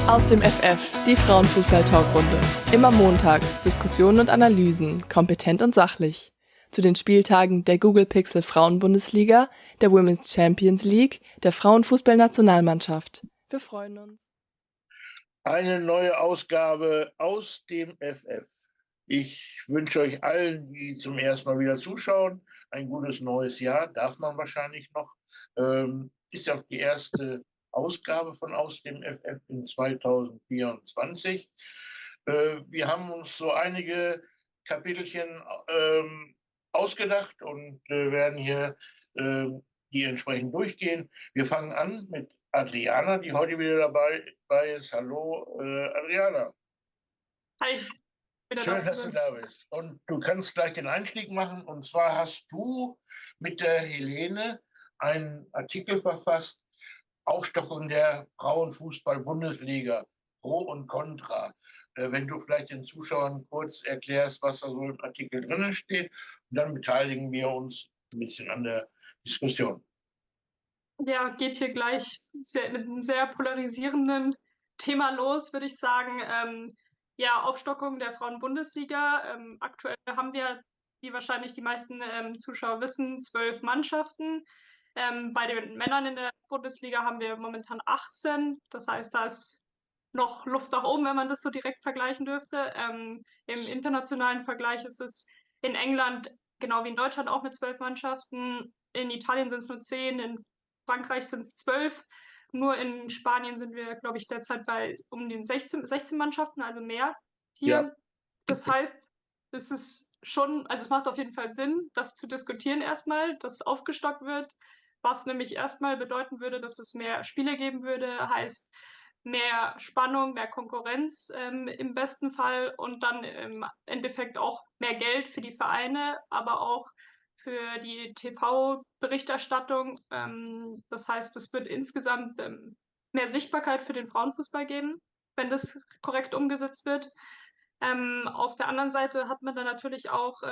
Aus dem FF, die Frauenfußball-Talkrunde. Immer montags Diskussionen und Analysen, kompetent und sachlich. Zu den Spieltagen der Google Pixel Frauenbundesliga, der Women's Champions League, der Frauenfußballnationalmannschaft. Wir freuen uns. Eine neue Ausgabe aus dem FF. Ich wünsche euch allen, die zum ersten Mal wieder zuschauen, ein gutes neues Jahr. Darf man wahrscheinlich noch. Ist ja auch die erste Ausgabe von Aus dem FF in 2024. Wir haben uns so einige Kapitelchen ausgedacht und werden hier die entsprechend durchgehen. Wir fangen an mit Adriana, die heute wieder dabei ist. Hallo, Adriana. Hi, wieder da Schön, zu dass du sein. da bist. Und du kannst gleich den Einstieg machen. Und zwar hast du mit der Helene einen Artikel verfasst, Aufstockung der Frauenfußball-Bundesliga, Pro und Contra. Wenn du vielleicht den Zuschauern kurz erklärst, was da so im Artikel drinnen steht, und dann beteiligen wir uns ein bisschen an der Diskussion. Ja, geht hier gleich mit einem sehr polarisierenden Thema los, würde ich sagen. Ja, Aufstockung der Frauen-Bundesliga. Aktuell haben wir, wie wahrscheinlich die meisten Zuschauer wissen, 12 Mannschaften. Bei den Männern in der Bundesliga haben wir momentan 18. Das heißt, da ist noch Luft nach oben, wenn man das so direkt vergleichen dürfte. Im internationalen Vergleich ist es in England genau wie in Deutschland auch mit 12 Mannschaften. In Italien sind es nur 10, in Frankreich sind es 12. Nur in Spanien sind wir, glaube ich, derzeit bei um den 16 Mannschaften, also mehr Ja, hier. Das heißt, es ist schon, also es macht auf jeden Fall Sinn, das zu diskutieren erstmal, dass aufgestockt wird, was nämlich erstmal bedeuten würde, dass es mehr Spiele geben würde, heißt mehr Spannung, mehr Konkurrenz im besten Fall und dann im Endeffekt auch mehr Geld für die Vereine, aber auch für die TV-Berichterstattung. Das heißt, es wird insgesamt mehr Sichtbarkeit für den Frauenfußball geben, wenn das korrekt umgesetzt wird. Auf der anderen Seite hat man dann natürlich auch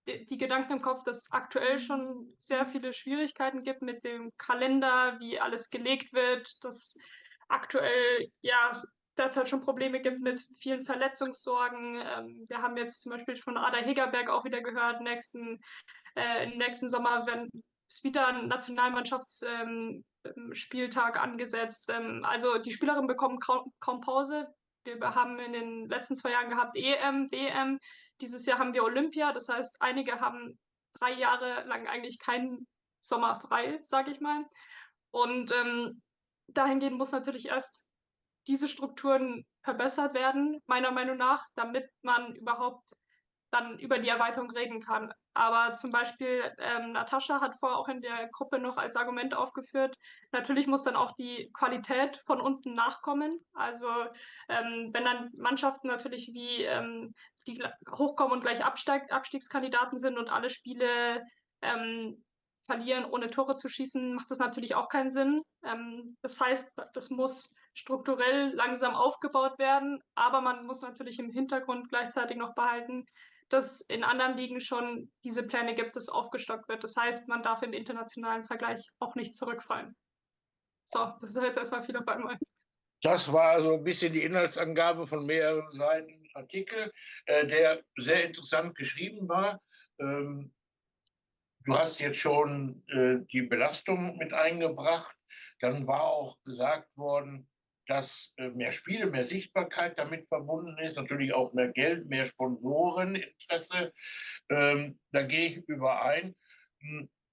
die Gedanken im Kopf, dass es aktuell schon sehr viele Schwierigkeiten gibt mit dem Kalender, wie alles gelegt wird, dass aktuell ja derzeit schon Probleme gibt mit vielen Verletzungssorgen. Wir haben jetzt zum Beispiel von Ada Hegerberg auch wieder gehört, im nächsten Sommer ist wieder ein Nationalmannschaftsspieltag angesetzt. Also die Spielerinnen bekommen kaum Pause. Wir haben in den letzten 2 Jahren gehabt EM, WM. Dieses Jahr haben wir Olympia. Das heißt, einige haben 3 Jahre lang eigentlich keinen Sommer frei, sage ich mal. Und dahingehend muss natürlich erst diese Strukturen verbessert werden, meiner Meinung nach, damit man überhaupt dann über die Erweiterung reden kann. Aber zum Beispiel Natascha hat vorher auch in der Gruppe noch als Argument aufgeführt, natürlich muss dann auch die Qualität von unten nachkommen. Also wenn dann Mannschaften natürlich wie die hochkommen und gleich Abstiegskandidaten sind und alle Spiele verlieren, ohne Tore zu schießen, macht das natürlich auch keinen Sinn. Das heißt, das muss strukturell langsam aufgebaut werden, aber man muss natürlich im Hintergrund gleichzeitig noch behalten, dass in anderen Ligen schon diese Pläne gibt, dass aufgestockt wird. Das heißt, man darf im internationalen Vergleich auch nicht zurückfallen. So, das ist jetzt erstmal viel auf einmal. das war also ein bisschen die Inhaltsangabe von mehreren Seiten Artikel, der sehr interessant geschrieben war. Ähm, Du hast jetzt schon die Belastung mit eingebracht. Dann war auch gesagt worden, dass mehr Spiele, mehr Sichtbarkeit damit verbunden ist, natürlich auch mehr Geld, mehr Sponsoreninteresse. Da gehe ich überein.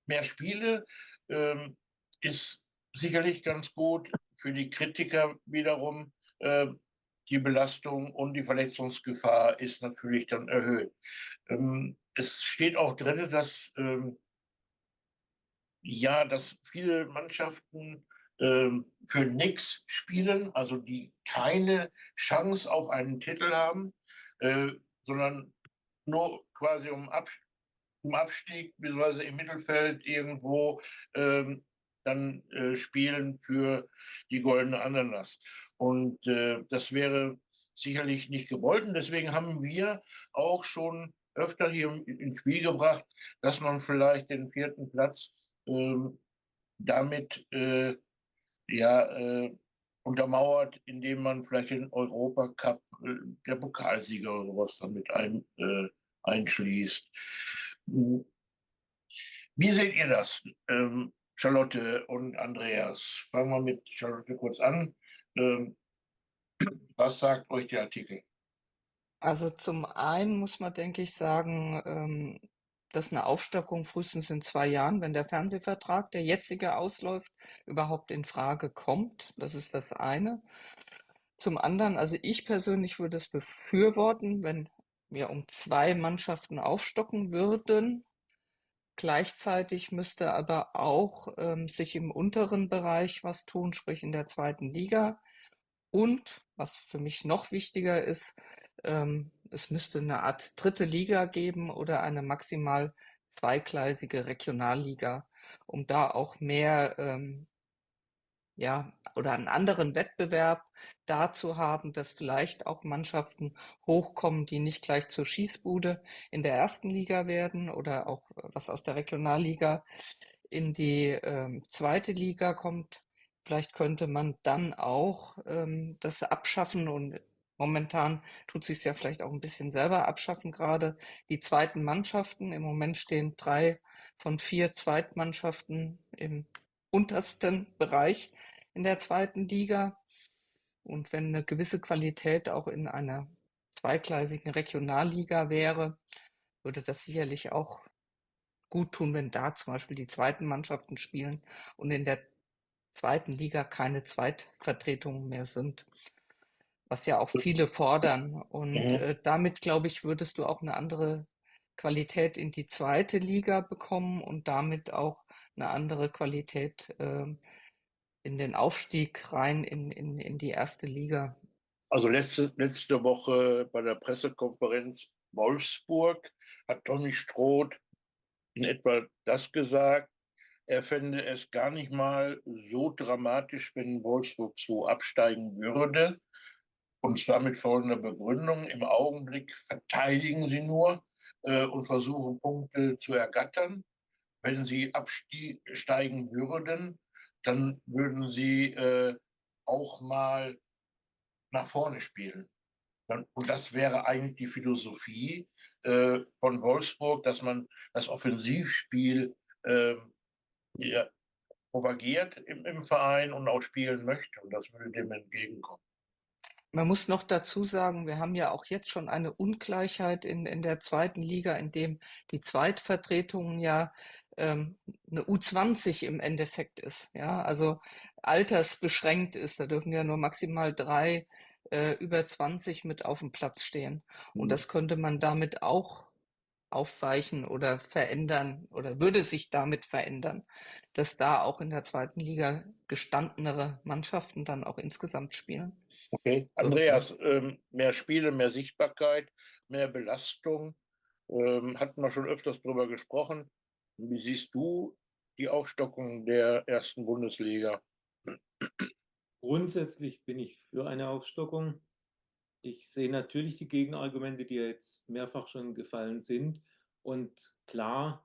Mehr Spiele ähm, ist sicherlich ganz gut. Für die Kritiker wiederum die Belastung und die Verletzungsgefahr ist natürlich dann erhöht. Es steht auch drin, dass ja, dass viele Mannschaften für nichts spielen, also die keine Chance auf einen Titel haben, sondern nur quasi um Abstieg bzw. im Mittelfeld irgendwo dann spielen für die goldene Ananas. Und das wäre sicherlich nicht gewollt. Und deswegen haben wir auch schon öfter hier ins Spiel gebracht, dass man vielleicht den vierten Platz damit ja, untermauert, indem man vielleicht den Europacup, der Pokalsieger oder sowas dann mit einschließt. Wie seht ihr das, Charlotte und Andreas? Fangen wir mit Charlotte kurz an. Ähm, Was sagt euch der Artikel? Also zum einen muss man, denke ich, sagen, dass eine Aufstockung frühestens in 2 Jahren, wenn der Fernsehvertrag, der jetzige ausläuft, überhaupt in Frage kommt. Das ist das eine. Zum anderen, also ich persönlich würde es befürworten, wenn wir um 2 Mannschaften aufstocken würden. Gleichzeitig müsste aber auch sich im unteren Bereich was tun, sprich in der zweiten Liga. Und was für mich noch wichtiger ist, es müsste eine Art dritte Liga geben oder eine maximal zweigleisige Regionalliga, um da auch mehr, ja, oder einen anderen Wettbewerb da zu haben, dass vielleicht auch Mannschaften hochkommen, die nicht gleich zur Schießbude in der ersten Liga werden oder auch was aus der Regionalliga in die zweite Liga kommt. Vielleicht könnte man dann auch das abschaffen und momentan tut sich ja vielleicht auch ein bisschen selber abschaffen gerade die zweiten Mannschaften. Im Moment stehen 3 von 4 Zweitmannschaften im untersten Bereich in der zweiten Liga. Und wenn eine gewisse Qualität auch in einer zweigleisigen Regionalliga wäre, würde das sicherlich auch gut tun, wenn da zum Beispiel die zweiten Mannschaften spielen und in der zweiten Liga keine Zweitvertretungen mehr sind, was ja auch viele fordern. Und Mhm. damit, glaube ich, würdest du auch eine andere Qualität in die zweite Liga bekommen und damit auch eine andere Qualität in den Aufstieg rein in die erste Liga. Also letzte Woche bei der Pressekonferenz Wolfsburg hat Tommy Stroth in etwa das gesagt. Er fände es gar nicht mal so dramatisch, wenn Wolfsburg 2 absteigen würde. Und zwar mit folgender Begründung. Im Augenblick verteidigen sie nur und versuchen Punkte zu ergattern. Wenn sie absteigen würden, dann würden sie auch mal nach vorne spielen. Und das wäre eigentlich die Philosophie von Wolfsburg, dass man das Offensivspiel äh, ja, propagiert im Verein und auch spielen möchte. Und das würde dem entgegenkommen. Man muss noch dazu sagen, wir haben ja auch jetzt schon eine Ungleichheit in der zweiten Liga, in dem die Zweitvertretung ja eine U20 im Endeffekt ist, ja, also altersbeschränkt ist. Da dürfen ja nur maximal 3 über 20 mit auf dem Platz stehen. Und Mhm. das könnte man damit auch aufweichen oder verändern oder würde sich damit verändern, dass da auch in der zweiten Liga gestandenere Mannschaften dann auch insgesamt spielen Okay. würden. Andreas, mehr Spiele, mehr Sichtbarkeit, mehr Belastung. Hatten wir schon öfters drüber gesprochen. Wie siehst du die Aufstockung der ersten Bundesliga? Grundsätzlich bin ich für eine Aufstockung. Ich sehe natürlich die Gegenargumente, die ja jetzt mehrfach schon gefallen sind. Und klar,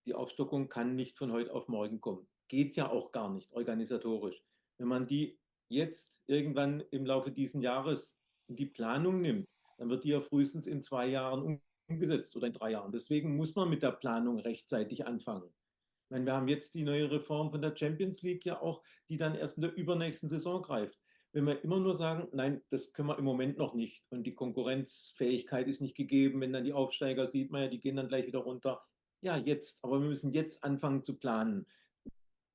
die Aufstockung kann nicht von heute auf morgen kommen. Geht ja auch gar nicht organisatorisch. Wenn man die jetzt irgendwann im Laufe dieses Jahres in die Planung nimmt, dann wird die ja frühestens in 2 Jahren umgesetzt oder in 3 Jahren. Deswegen muss man mit der Planung rechtzeitig anfangen. Ich meine, wir haben jetzt die neue Reform von der Champions League ja auch, die dann erst in der übernächsten Saison greift. Wenn wir immer nur sagen, nein, das können wir im Moment noch nicht und die Konkurrenzfähigkeit ist nicht gegeben, wenn dann die Aufsteiger sieht man ja, die gehen dann gleich wieder runter. Ja, jetzt, aber wir müssen jetzt anfangen zu planen.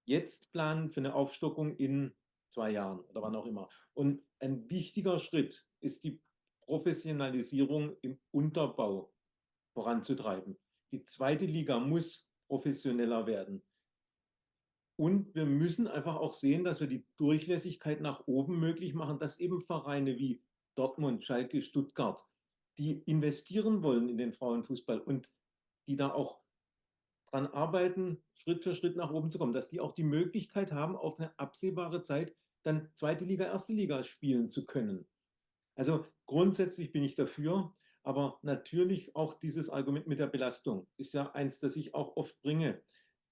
Jetzt planen für eine Aufstockung in 2 Jahren oder wann auch immer. Und ein wichtiger Schritt ist die Professionalisierung im Unterbau voranzutreiben. Die zweite Liga muss professioneller werden. Und wir müssen einfach auch sehen, dass wir die Durchlässigkeit nach oben möglich machen, dass eben Vereine wie Dortmund, Schalke, Stuttgart, die investieren wollen in den Frauenfußball und die da auch dran arbeiten, Schritt für Schritt nach oben zu kommen, dass die auch die Möglichkeit haben, auf eine absehbare Zeit dann zweite Liga, erste Liga spielen zu können. Also grundsätzlich bin ich dafür, aber natürlich auch dieses Argument mit der Belastung ist ja eins, das ich auch oft bringe.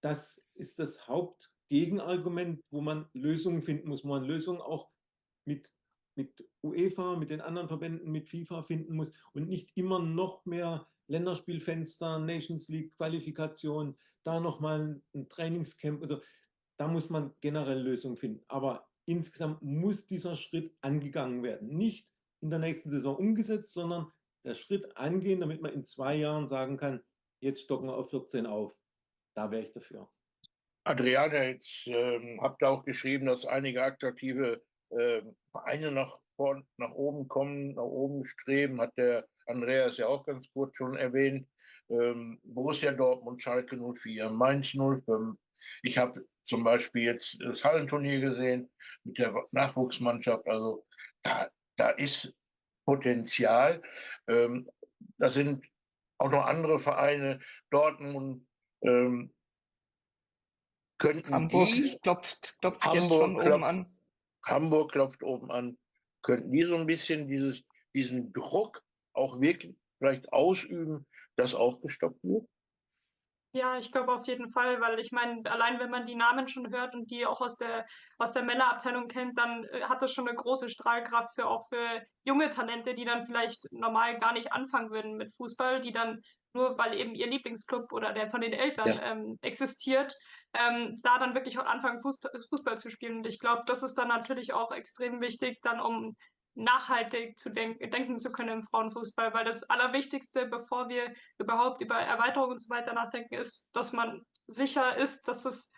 Das ist das Hauptgegenargument, wo man Lösungen finden muss, wo man Lösungen auch mit UEFA, mit den anderen Verbänden, mit FIFA finden muss und nicht immer noch mehr Länderspielfenster, Nations League Qualifikation, da nochmal ein Trainingscamp. Also da muss man generell Lösungen finden. Aber insgesamt muss dieser Schritt angegangen werden. Nicht in der nächsten Saison umgesetzt, sondern der Schritt angehen, damit man in 2 Jahren sagen kann, jetzt stocken wir auf 14 auf. Da wäre ich dafür. Adriana, jetzt habt ihr auch geschrieben, dass einige attraktive Vereine nach oben kommen, nach oben streben, hat der Andreas ja auch ganz kurz schon erwähnt. Borussia Dortmund, Schalke 04, Mainz 05. Ich habe zum Beispiel jetzt das Hallenturnier gesehen mit der Nachwuchsmannschaft. Also da ist Potenzial. Da sind auch noch andere Vereine, Dortmund, könnten Hamburg die, klopft jetzt schon Hamburg oben klopft, an. Hamburg klopft oben an, könnten die so ein bisschen diesen Druck auch wirklich vielleicht ausüben, dass auch gestoppt wird? Ja, ich glaube auf jeden Fall, weil ich meine, allein wenn man die Namen schon hört und die auch aus der Männerabteilung kennt, dann hat das schon eine große Strahlkraft auch für junge Talente, die dann vielleicht normal gar nicht anfangen würden mit Fußball, die dann nur, weil eben ihr Lieblingsclub oder der von den Eltern Ja. existiert, da dann wirklich auch anfangen, Fußball zu spielen. Und ich glaube, das ist dann natürlich auch extrem wichtig, dann um nachhaltig denken zu können im Frauenfußball, weil das Allerwichtigste, bevor wir überhaupt über Erweiterung und so weiter nachdenken, ist, dass man sicher ist, dass es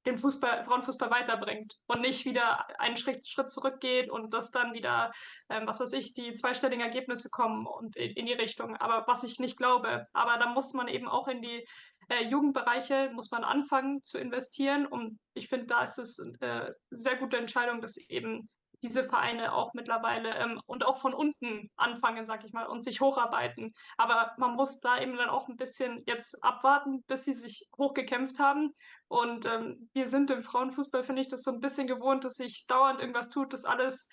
den Frauenfußball weiterbringt und nicht wieder einen Schritt zurückgeht und dass dann wieder, was weiß ich, die zweistelligen Ergebnisse kommen und in die Richtung. Aber was ich nicht glaube. Aber da muss man eben auch in die Jugendbereiche muss man anfangen zu investieren. Und ich finde, da ist es eine sehr gute Entscheidung, dass eben diese Vereine auch mittlerweile und auch von unten anfangen, sag ich mal, und sich hocharbeiten. Aber man muss da eben dann auch ein bisschen jetzt abwarten, bis sie sich hochgekämpft haben. Und wir sind im Frauenfußball, finde ich, das so ein bisschen gewohnt, dass sich dauernd irgendwas tut, dass alles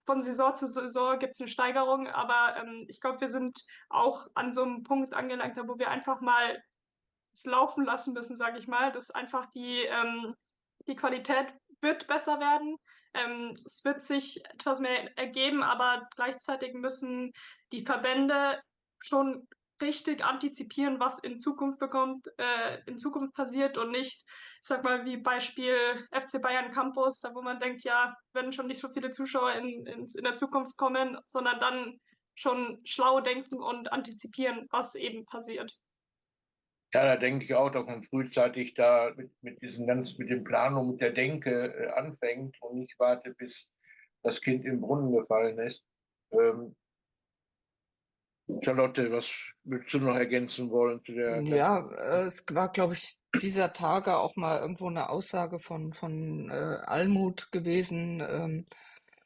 von Saison zu Saison gibt es eine Steigerung, aber ich glaube, wir sind auch an so einem Punkt angelangt, wo wir einfach mal es laufen lassen müssen, sage ich mal, dass einfach die Qualität wird besser werden. Es wird sich etwas mehr ergeben, aber gleichzeitig müssen die Verbände schon richtig antizipieren, was in Zukunft passiert und nicht, ich sag mal, wie Beispiel FC Bayern Campus, da wo man denkt, ja, werden schon nicht so viele Zuschauer in der Zukunft kommen, sondern dann schon schlau denken und antizipieren, was eben passiert. Ja, da denke ich auch, dass man frühzeitig da mit dem Planung, mit der Denke anfängt und nicht wartet, bis das Kind im Brunnen gefallen ist. Ähm, Charlotte, was würdest du noch ergänzen wollen zu der Ja, ganzen? es war, glaube ich, dieser Tage auch mal irgendwo eine Aussage von Almuth gewesen,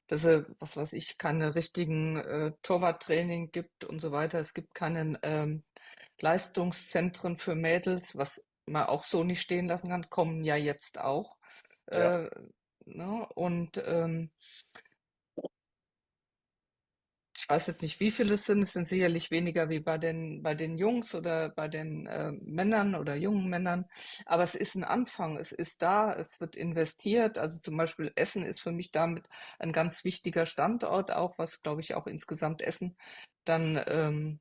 dass er, was weiß ich, keine richtigen Torwarttraining gibt und so weiter. Es gibt keine Leistungszentren für Mädels, was man auch so nicht stehen lassen kann, kommen ja jetzt auch. Ja, Äh, ne? Und ich weiß jetzt nicht, wie viele es sind. Es sind sicherlich weniger wie bei den Jungs oder bei den Männern oder jungen Männern. Aber es ist ein Anfang. Es ist da. Es wird investiert. Also zum Beispiel Essen ist für mich damit ein ganz wichtiger Standort auch, was glaube ich auch insgesamt Essen dann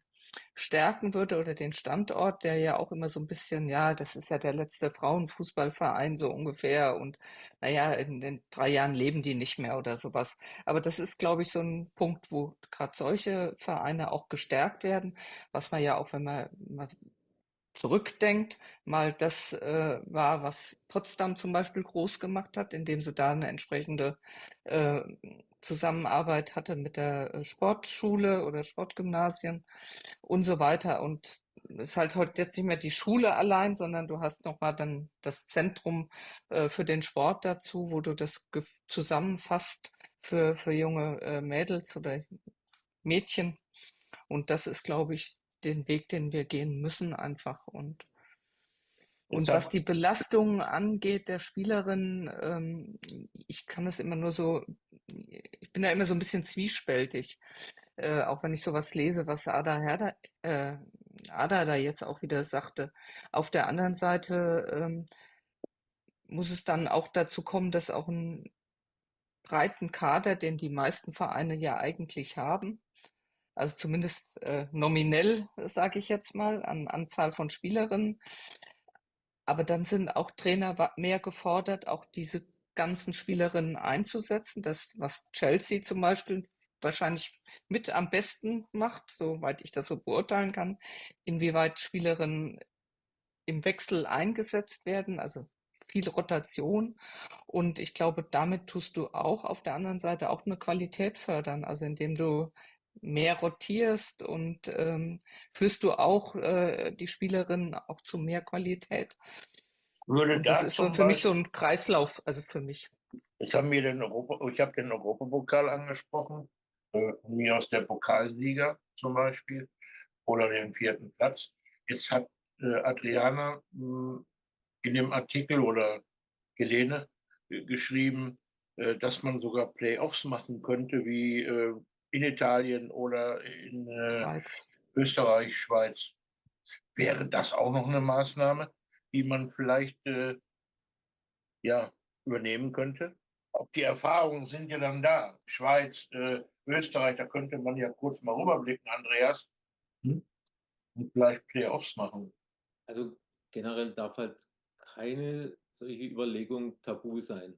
stärken würde oder den Standort, der ja auch immer so ein bisschen, ja, das ist ja der letzte Frauenfußballverein so ungefähr und naja, in den 3 Jahren leben die nicht mehr oder sowas. Aber das ist, glaube ich, so ein Punkt, wo gerade solche Vereine auch gestärkt werden, was man ja auch, wenn man mal zurückdenkt, mal das war, was Potsdam zum Beispiel groß gemacht hat, indem sie da eine entsprechende äh, Zusammenarbeit hatte mit der Sportschule oder Sportgymnasien und so weiter. Und es ist halt heute jetzt nicht mehr die Schule allein, sondern du hast nochmal dann das Zentrum für den Sport dazu, wo du das zusammenfasst für junge Mädels oder Mädchen. Und das ist, glaube ich, den Weg, den wir gehen müssen einfach. jetzt Und was hat, die Belastung angeht der Spielerin, ich kann das immer nur so, ich bin da immer so ein bisschen zwiespältig, auch wenn ich sowas lese, was Ada da jetzt auch wieder sagte. Auf der anderen Seite muss es dann auch dazu kommen, dass auch ein breiten Kader, den die meisten Vereine ja eigentlich haben. Also zumindest nominell, sage ich jetzt mal, an Anzahl von Spielerinnen. Aber dann sind auch Trainer mehr gefordert, auch diese ganzen Spielerinnen einzusetzen. Das, was Chelsea zum Beispiel wahrscheinlich mit am besten macht, soweit ich das so beurteilen kann, inwieweit Spielerinnen im Wechsel eingesetzt werden, also viel Rotation. Und ich glaube, damit tust du auch auf der anderen Seite auch eine Qualität fördern, also indem du mehr rotierst und führst du auch die Spielerinnen auch zu mehr Qualität. Würde Und das da ist so zum für mich so Beispiel, ein Kreislauf, also für mich. jetzt haben wir ich habe den Europapokal angesprochen, von mir aus der Pokalsieger zum Beispiel oder den 4. Platz. Jetzt hat Adriana in dem Artikel oder Helene geschrieben, dass man sogar Playoffs machen könnte, wie in Italien oder in Schweiz. Österreich, Schweiz. Wäre das auch noch eine Maßnahme, die man vielleicht ja, übernehmen könnte? Auch die Erfahrungen sind ja dann da. Schweiz, Österreich, da könnte man ja kurz mal rüberblicken, Andreas, und vielleicht Playoffs machen. Also generell darf halt keine solche Überlegung tabu sein.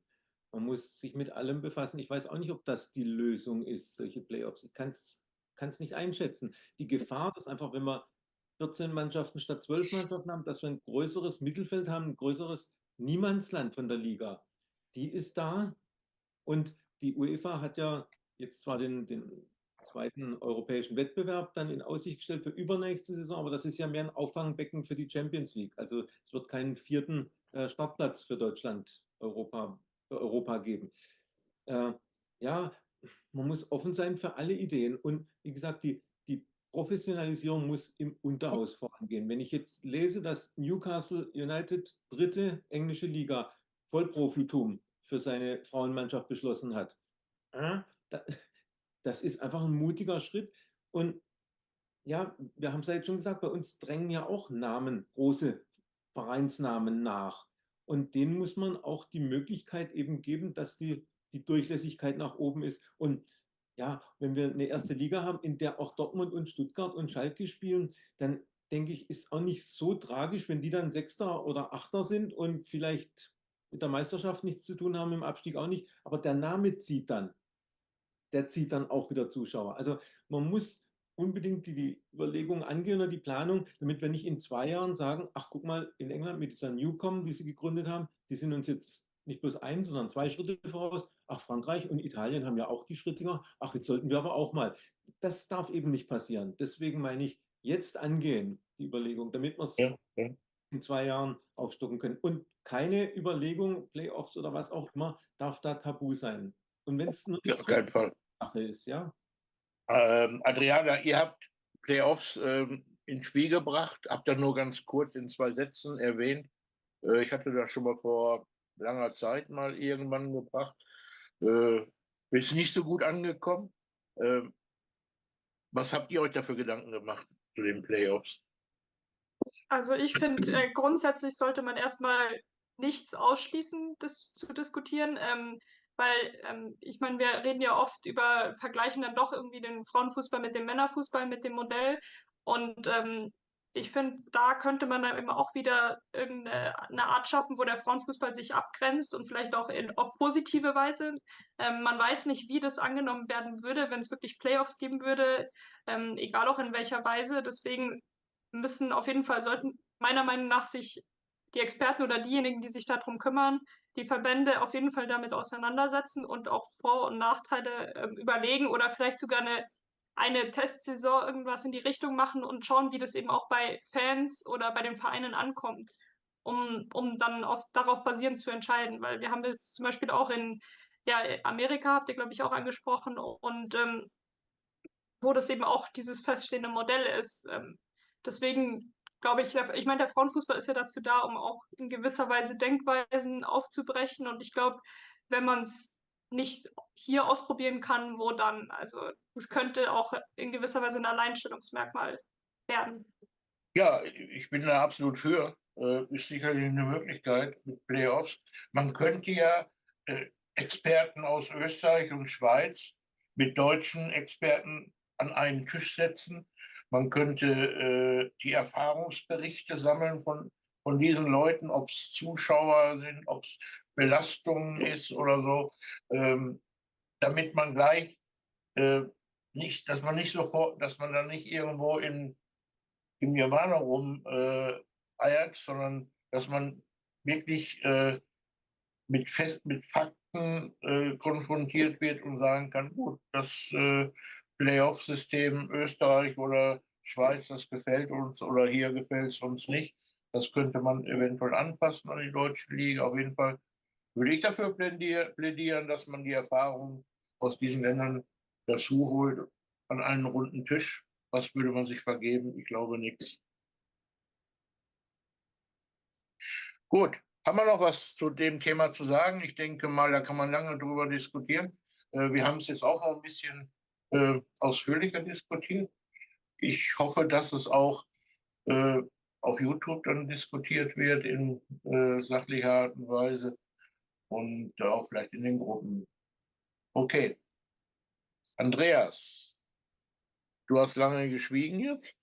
Man muss sich mit allem befassen. Ich weiß auch nicht, ob das die Lösung ist, solche Playoffs. Ich kann es nicht einschätzen. Die Gefahr, dass einfach, wenn wir 14 Mannschaften statt 12 Mannschaften haben, dass wir ein größeres Mittelfeld haben, ein größeres Niemandsland von der Liga, die ist da. Und die UEFA hat ja jetzt zwar den zweiten europäischen Wettbewerb dann in Aussicht gestellt für übernächste Saison, aber das ist ja mehr ein Auffangbecken für die Champions League. Also es wird keinen 4. Startplatz für Deutschland, Europa geben. Ja, man muss offen sein für alle Ideen. Und wie gesagt, die Professionalisierung muss im Unterhaus vorangehen. Wenn ich jetzt lese, dass Newcastle United 3. englische Liga Vollprofitum für seine Frauenmannschaft beschlossen hat, das ist einfach ein mutiger Schritt. Und ja, wir haben es ja jetzt schon gesagt, bei uns drängen ja auch Namen, große Vereinsnamen nach. Und denen muss man auch die Möglichkeit eben geben, dass die Durchlässigkeit nach oben ist. Und ja, wenn wir eine erste Liga haben, in der auch Dortmund und Stuttgart und Schalke spielen, dann denke ich, ist auch nicht so tragisch, wenn die dann Sechster oder Achter sind und vielleicht mit der Meisterschaft nichts zu tun haben, im Abstieg auch nicht. Aber der Name zieht dann. Der zieht dann auch wieder Zuschauer. Also man muss unbedingt die Überlegung angehen oder die Planung, damit wir nicht in 2 Jahren sagen, ach guck mal, in England mit dieser Newcom, die sie gegründet haben, die sind uns jetzt nicht bloß 1, sondern 2 Schritte voraus. Ach, Frankreich und Italien haben ja auch die Schritte gemacht. Ach, jetzt sollten wir aber auch mal. Das darf eben nicht passieren. Deswegen meine ich, jetzt angehen, die Überlegung, damit wir es Ja, ja. in 2 Jahren aufstocken können. Und keine Überlegung, Playoffs oder was auch immer, darf da tabu sein. Und wenn es nur die Auf keinen Fall. Sache ist, ja. Adriana, ihr habt Playoffs ins Spiel gebracht, habt ihr nur ganz kurz in 2 Sätzen erwähnt. Ich hatte das schon mal vor langer Zeit mal irgendwann gebracht. Ist nicht so gut angekommen. Was habt ihr euch da für Gedanken gemacht zu den Playoffs? Also ich finde, grundsätzlich sollte man erstmal nichts ausschließen, das zu diskutieren, weil ich meine, wir reden ja oft vergleichen dann doch irgendwie den Frauenfußball mit dem Männerfußball, mit dem Modell. Und ich finde, da könnte man dann eben auch wieder irgendeine Art schaffen, wo der Frauenfußball sich abgrenzt und vielleicht auch auf positive Weise. Man weiß nicht, wie das angenommen werden würde, wenn es wirklich Playoffs geben würde, egal auch in welcher Weise. Deswegen sollten meiner Meinung nach sich die Experten oder diejenigen, die sich darum kümmern, die Verbände auf jeden Fall damit auseinandersetzen und auch Vor- und Nachteile überlegen oder vielleicht sogar eine Testsaison irgendwas in die Richtung machen und schauen, wie das eben auch bei Fans oder bei den Vereinen ankommt, um dann darauf basierend zu entscheiden. Weil wir haben jetzt zum Beispiel auch in Amerika, habt ihr, glaube ich, auch angesprochen, und wo das eben auch dieses feststehende Modell ist. Deswegen glaube ich meine, der Frauenfußball ist ja dazu da, um auch in gewisser Weise Denkweisen aufzubrechen. Und ich glaube, wenn man es nicht hier ausprobieren kann, wo dann? Also es könnte auch in gewisser Weise ein Alleinstellungsmerkmal werden. Ja, ich bin da absolut für. Ist sicherlich eine Möglichkeit mit Playoffs. Man könnte ja Experten aus Österreich und Schweiz mit deutschen Experten an einen Tisch setzen. Man könnte die Erfahrungsberichte sammeln von diesen Leuten, ob es Zuschauer sind, ob es Belastungen ist oder so, damit man gleich nicht, dass man nicht sofort, dass man dann nicht irgendwo im Nirvana eiert, sondern dass man wirklich mit Fakten konfrontiert wird und sagen kann, gut, das Playoff-System Österreich oder Schweiz, das gefällt uns oder hier gefällt es uns nicht. Das könnte man eventuell anpassen an die deutsche Liga. Auf jeden Fall würde ich dafür plädieren, dass man die Erfahrungen aus diesen Ländern dazu holt an einen runden Tisch. Was würde man sich vergeben? Ich glaube nichts. Gut, haben wir noch was zu dem Thema zu sagen? Ich denke mal, da kann man lange drüber diskutieren. Wir haben es jetzt auch noch ein bisschen ausführlicher diskutiert. Ich hoffe, dass es auch auf YouTube dann diskutiert wird in sachlicher Art und Weise und auch vielleicht in den Gruppen. Okay, Andreas, du hast lange geschwiegen jetzt.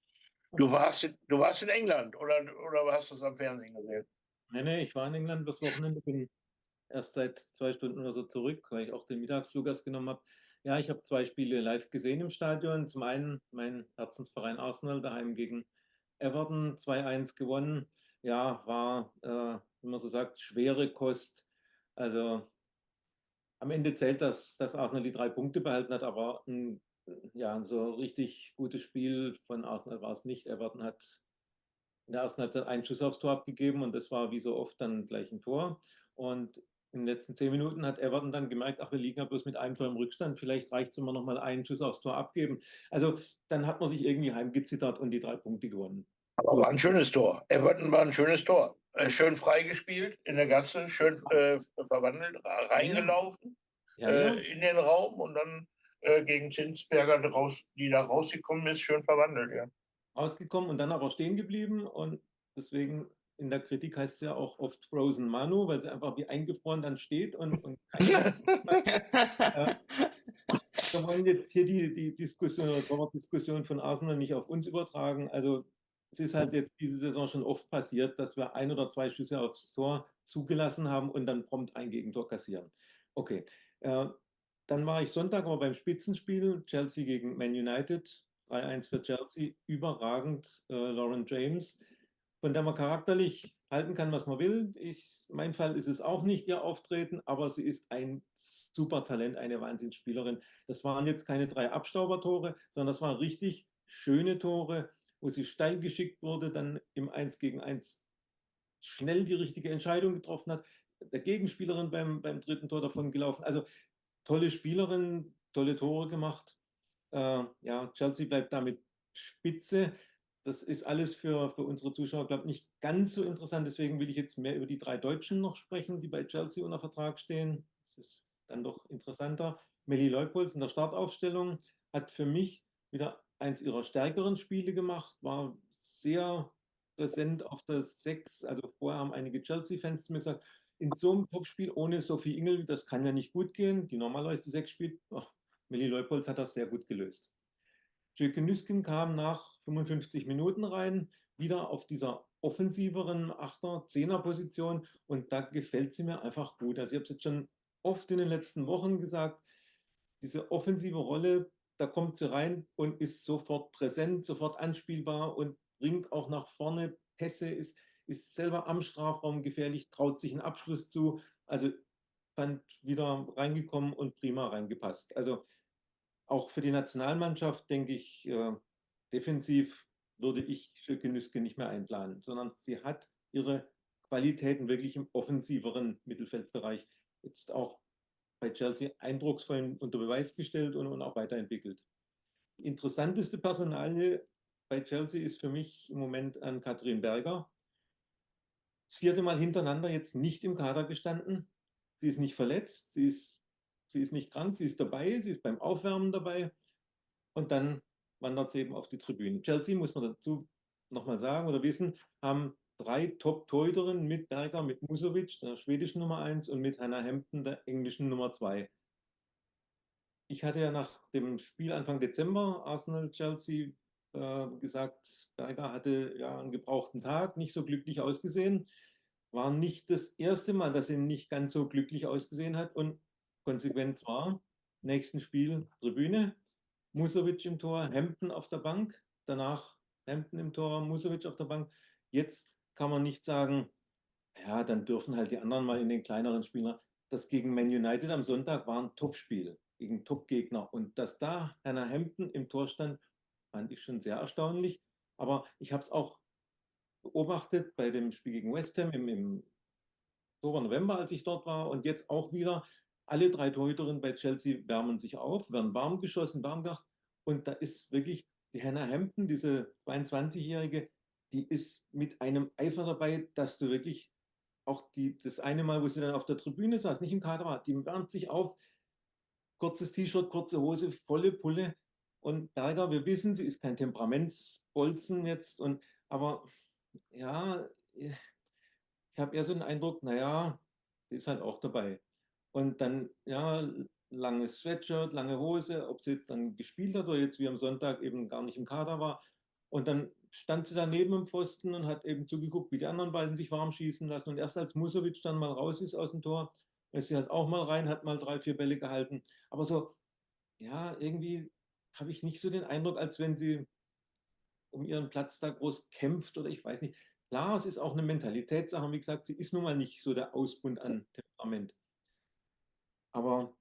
Du warst in England oder hast du es am Fernsehen gesehen? Nee, ich war in England das Wochenende, bin erst seit 2 Stunden oder so zurück, weil ich auch den Mittagsflug erst genommen habe. Ja, ich habe 2 Spiele live gesehen im Stadion. Zum einen mein Herzensverein Arsenal daheim gegen Everton 2-1 gewonnen. Ja, war, wie man so sagt, schwere Kost. Also am Ende zählt das, dass Arsenal die 3 Punkte behalten hat, aber ja, so richtig gutes Spiel von Arsenal war es nicht. Everton hat in der ersten Halbzeit einen Schuss aufs Tor abgegeben und das war wie so oft dann gleich ein Tor. Und in den letzten 10 Minuten hat Everton dann gemerkt, ach, wir liegen ja bloß mit einem Tor im Rückstand, vielleicht reicht es immer noch mal einen Schuss aufs Tor abgeben. Also dann hat man sich irgendwie heimgezittert und die 3 Punkte gewonnen. Aber war ein schönes Tor. Everton war ein schönes Tor. Schön freigespielt in der Gasse, schön verwandelt, reingelaufen in den Raum und dann gegen Zinsberger, die da rausgekommen ist, schön verwandelt. Ja. Rausgekommen und dann aber stehen geblieben und deswegen in der Kritik heißt es ja auch oft Frozen Manu, weil sie einfach wie eingefroren dann steht und keine wir wollen jetzt hier die Diskussion oder Torwartdiskussion von Arsenal nicht auf uns übertragen. Also es ist halt jetzt diese Saison schon oft passiert, dass wir 1 oder 2 Schüsse aufs Tor zugelassen haben und dann prompt ein Gegentor kassieren. Okay. Dann war ich Sonntag aber beim Spitzenspiel Chelsea gegen Man United. 3-1 für Chelsea. Überragend Lauren James, von der man charakterlich halten kann, was man will. Mein Fall ist es auch nicht ihr Auftreten, aber sie ist ein super Talent, eine Wahnsinnsspielerin. Das waren jetzt keine 3 Abstaubertore, sondern das waren richtig schöne Tore, wo sie steil geschickt wurde, dann im 1 gegen 1 schnell die richtige Entscheidung getroffen hat, der Gegenspielerin beim dritten Tor davon gelaufen. Also tolle Spielerin, tolle Tore gemacht. Ja, Chelsea bleibt damit Spitze. Das ist alles für unsere Zuschauer, glaube ich, nicht ganz so interessant. Deswegen will ich jetzt mehr über die 3 Deutschen noch sprechen, die bei Chelsea unter Vertrag stehen. Das ist dann doch interessanter. Melli Leupolz in der Startaufstellung hat für mich wieder eins ihrer stärkeren Spiele gemacht, war sehr präsent auf der 6. Also vorher haben einige Chelsea-Fans zu mir gesagt, in so einem Topspiel ohne Sophie Ingel, das kann ja nicht gut gehen. Die normalerweise die 6 spielt. Melli Leupolz hat das sehr gut gelöst. Jöke Nüsken kam nach 55 Minuten rein, wieder auf dieser offensiveren 8er, 10er Position und da gefällt sie mir einfach gut. Also ich habe es jetzt schon oft in den letzten Wochen gesagt, diese offensive Rolle, da kommt sie rein und ist sofort präsent, sofort anspielbar und bringt auch nach vorne Pässe, ist selber am Strafraum gefährlich, traut sich einen Abschluss zu. Also fand wieder reingekommen und prima reingepasst. Also auch für die Nationalmannschaft denke ich, defensiv würde ich Jöke Nüsken nicht mehr einplanen, sondern sie hat ihre Qualitäten wirklich im offensiveren Mittelfeldbereich jetzt auch bei Chelsea eindrucksvoll unter Beweis gestellt und auch weiterentwickelt. Die interessanteste Personalie bei Chelsea ist für mich im Moment an Katrin Berger. Das 4. Mal hintereinander jetzt nicht im Kader gestanden. Sie ist nicht verletzt, sie ist nicht krank, sie ist dabei, sie ist beim Aufwärmen dabei und dann wandert sie eben auf die Tribüne. Chelsea, muss man dazu nochmal sagen oder wissen, haben 3 Top-Torhüterinnen mit Berger, mit Musovic, der schwedischen Nummer 1, und mit Hannah Hampton, der englischen Nummer 2. Ich hatte ja nach dem Spiel Anfang Dezember Arsenal-Chelsea gesagt, Berger hatte ja einen gebrauchten Tag, nicht so glücklich ausgesehen. War nicht das erste Mal, dass er nicht ganz so glücklich ausgesehen hat, und konsequent war. Nächsten Spiel Tribüne, Musovic im Tor, Hampton auf der Bank, danach Hampton im Tor, Musovic auf der Bank. Jetzt kann man nicht sagen, ja, dann dürfen halt die anderen mal in den kleineren Spielen. Das gegen Man United am Sonntag war ein Topspiel gegen Topgegner, und dass da Hannah Hampton im Tor stand, fand ich schon sehr erstaunlich. Aber ich habe es auch beobachtet bei dem Spiel gegen West Ham im Oktober, November, als ich dort war, und jetzt auch wieder. Alle 3 Torhüterinnen bei Chelsea wärmen sich auf, werden warm geschossen, warm gemacht. Und da ist wirklich die Hannah Hampton, diese 22-Jährige, die ist mit einem Eifer dabei, dass du wirklich auch das eine Mal, wo sie dann auf der Tribüne saß, nicht im Kader war, die wärmt sich auf, kurzes T-Shirt, kurze Hose, volle Pulle. Und Berger, wir wissen, sie ist kein Temperamentsbolzen jetzt, aber ja, ich habe eher so den Eindruck, naja, sie ist halt auch dabei. Und dann, ja, langes Sweatshirt, lange Hose, ob sie jetzt dann gespielt hat oder jetzt wie am Sonntag eben gar nicht im Kader war. Und dann stand sie daneben im Pfosten und hat eben zugeguckt, wie die anderen beiden sich warm schießen lassen. Und erst als Musovic dann mal raus ist aus dem Tor, ist sie halt auch mal rein, hat mal 3, 4 Bälle gehalten. Aber so, ja, irgendwie habe ich nicht so den Eindruck, als wenn sie um ihren Platz da groß kämpft, oder ich weiß nicht. Klar, es ist auch eine Mentalitätssache. Wie gesagt, sie ist nun mal nicht so der Ausbund an Temperament. Aber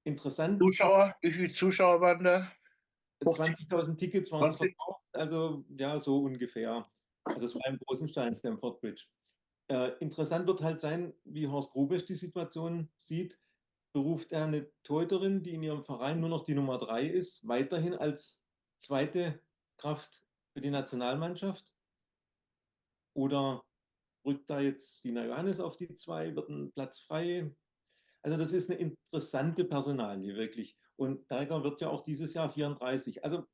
interessant, Zuschauer, wie viele Zuschauer waren da? 20.000 Tickets waren 20? verkauft, also ja, so ungefähr. Also es war im großen Stein, Stamford Bridge. Interessant wird halt sein, wie Horst Hrubesch die Situation sieht. Beruft er eine Torhüterin, die in ihrem Verein nur noch die Nummer 3 ist, weiterhin als zweite Kraft für die Nationalmannschaft? Oder rückt da jetzt Sina Johannes auf die 2, wird ein Platz frei? Also das ist eine interessante Personalie, wirklich. Und Berger wird ja auch dieses Jahr 34. Also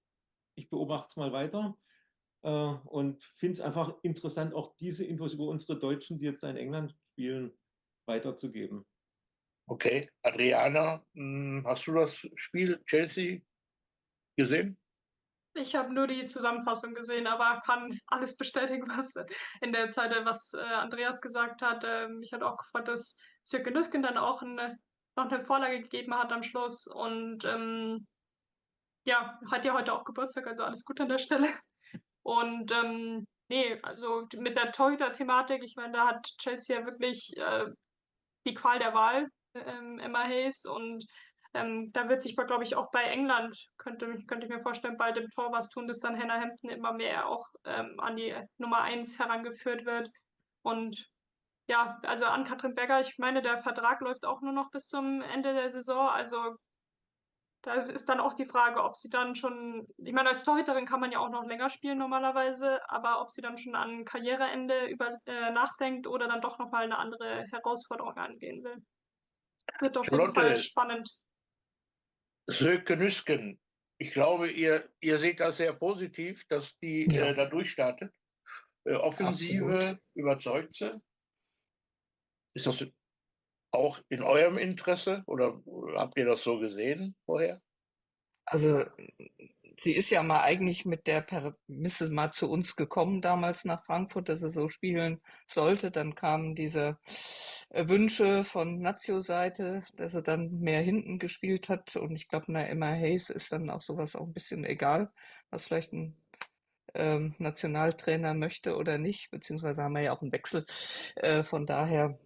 ich beobachte es mal weiter und finde es einfach interessant, auch diese Infos über unsere Deutschen, die jetzt in England spielen, weiterzugeben. Okay, Adriana, hast du das Spiel Chelsea gesehen? Ich habe nur die Zusammenfassung gesehen, aber kann alles bestätigen, was in der Zeit, was Andreas gesagt hat. Mich hat auch gefreut, dass Sirke Nüsken dann auch noch eine Vorlage gegeben hat am Schluss. Und ja, hat ja heute auch Geburtstag, also alles gut an der Stelle. Und nee, also mit der Torhüter-Thematik, ich meine, da hat Chelsea ja wirklich die Qual der Wahl, Emma Hayes. Und da wird sich, glaube ich, auch bei England, könnte ich mir vorstellen, bald im Tor was tun, dass dann Hannah Hampton immer mehr auch an die Nummer 1 herangeführt wird. Und ja, also an Katrin Berger, ich meine, der Vertrag läuft auch nur noch bis zum Ende der Saison. Also da ist dann auch die Frage, ob sie dann schon, ich meine, als Torhüterin kann man ja auch noch länger spielen normalerweise, aber ob sie dann schon an Karriereende nachdenkt oder dann doch nochmal eine andere Herausforderung angehen will. Wird auf jeden Fall Charlotte, spannend. Söke Nüsken, ich glaube, ihr seht das sehr positiv, dass die Ja, da durchstartet. Offensive absolut. überzeugt sie. Ist das auch in eurem Interesse oder habt ihr das so gesehen vorher? Also sie ist ja mal eigentlich mit der Prämisse mal zu uns gekommen damals nach Frankfurt, dass sie so spielen sollte. Dann kamen diese Wünsche von Nazio-Seite, dass sie dann mehr hinten gespielt hat. Und ich glaube, einer Emma Hayes ist dann auch sowas auch ein bisschen egal, was vielleicht ein Nationaltrainer möchte oder nicht. Beziehungsweise haben wir ja auch einen Wechsel. Von daher,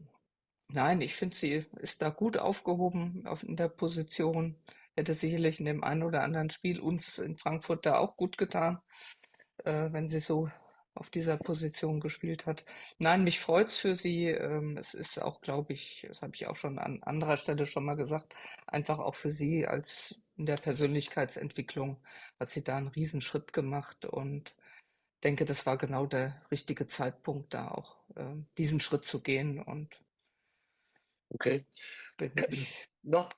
nein, ich finde, sie ist da gut aufgehoben in der Position. Hätte sicherlich in dem einen oder anderen Spiel uns in Frankfurt da auch gut getan, wenn sie so auf dieser Position gespielt hat. Nein, mich freut's für sie. Es ist auch, glaube ich, das habe ich auch schon an anderer Stelle schon mal gesagt, einfach auch für sie als in der Persönlichkeitsentwicklung hat sie da einen Riesenschritt gemacht und denke, das war genau der richtige Zeitpunkt, da auch diesen Schritt zu gehen und Okay.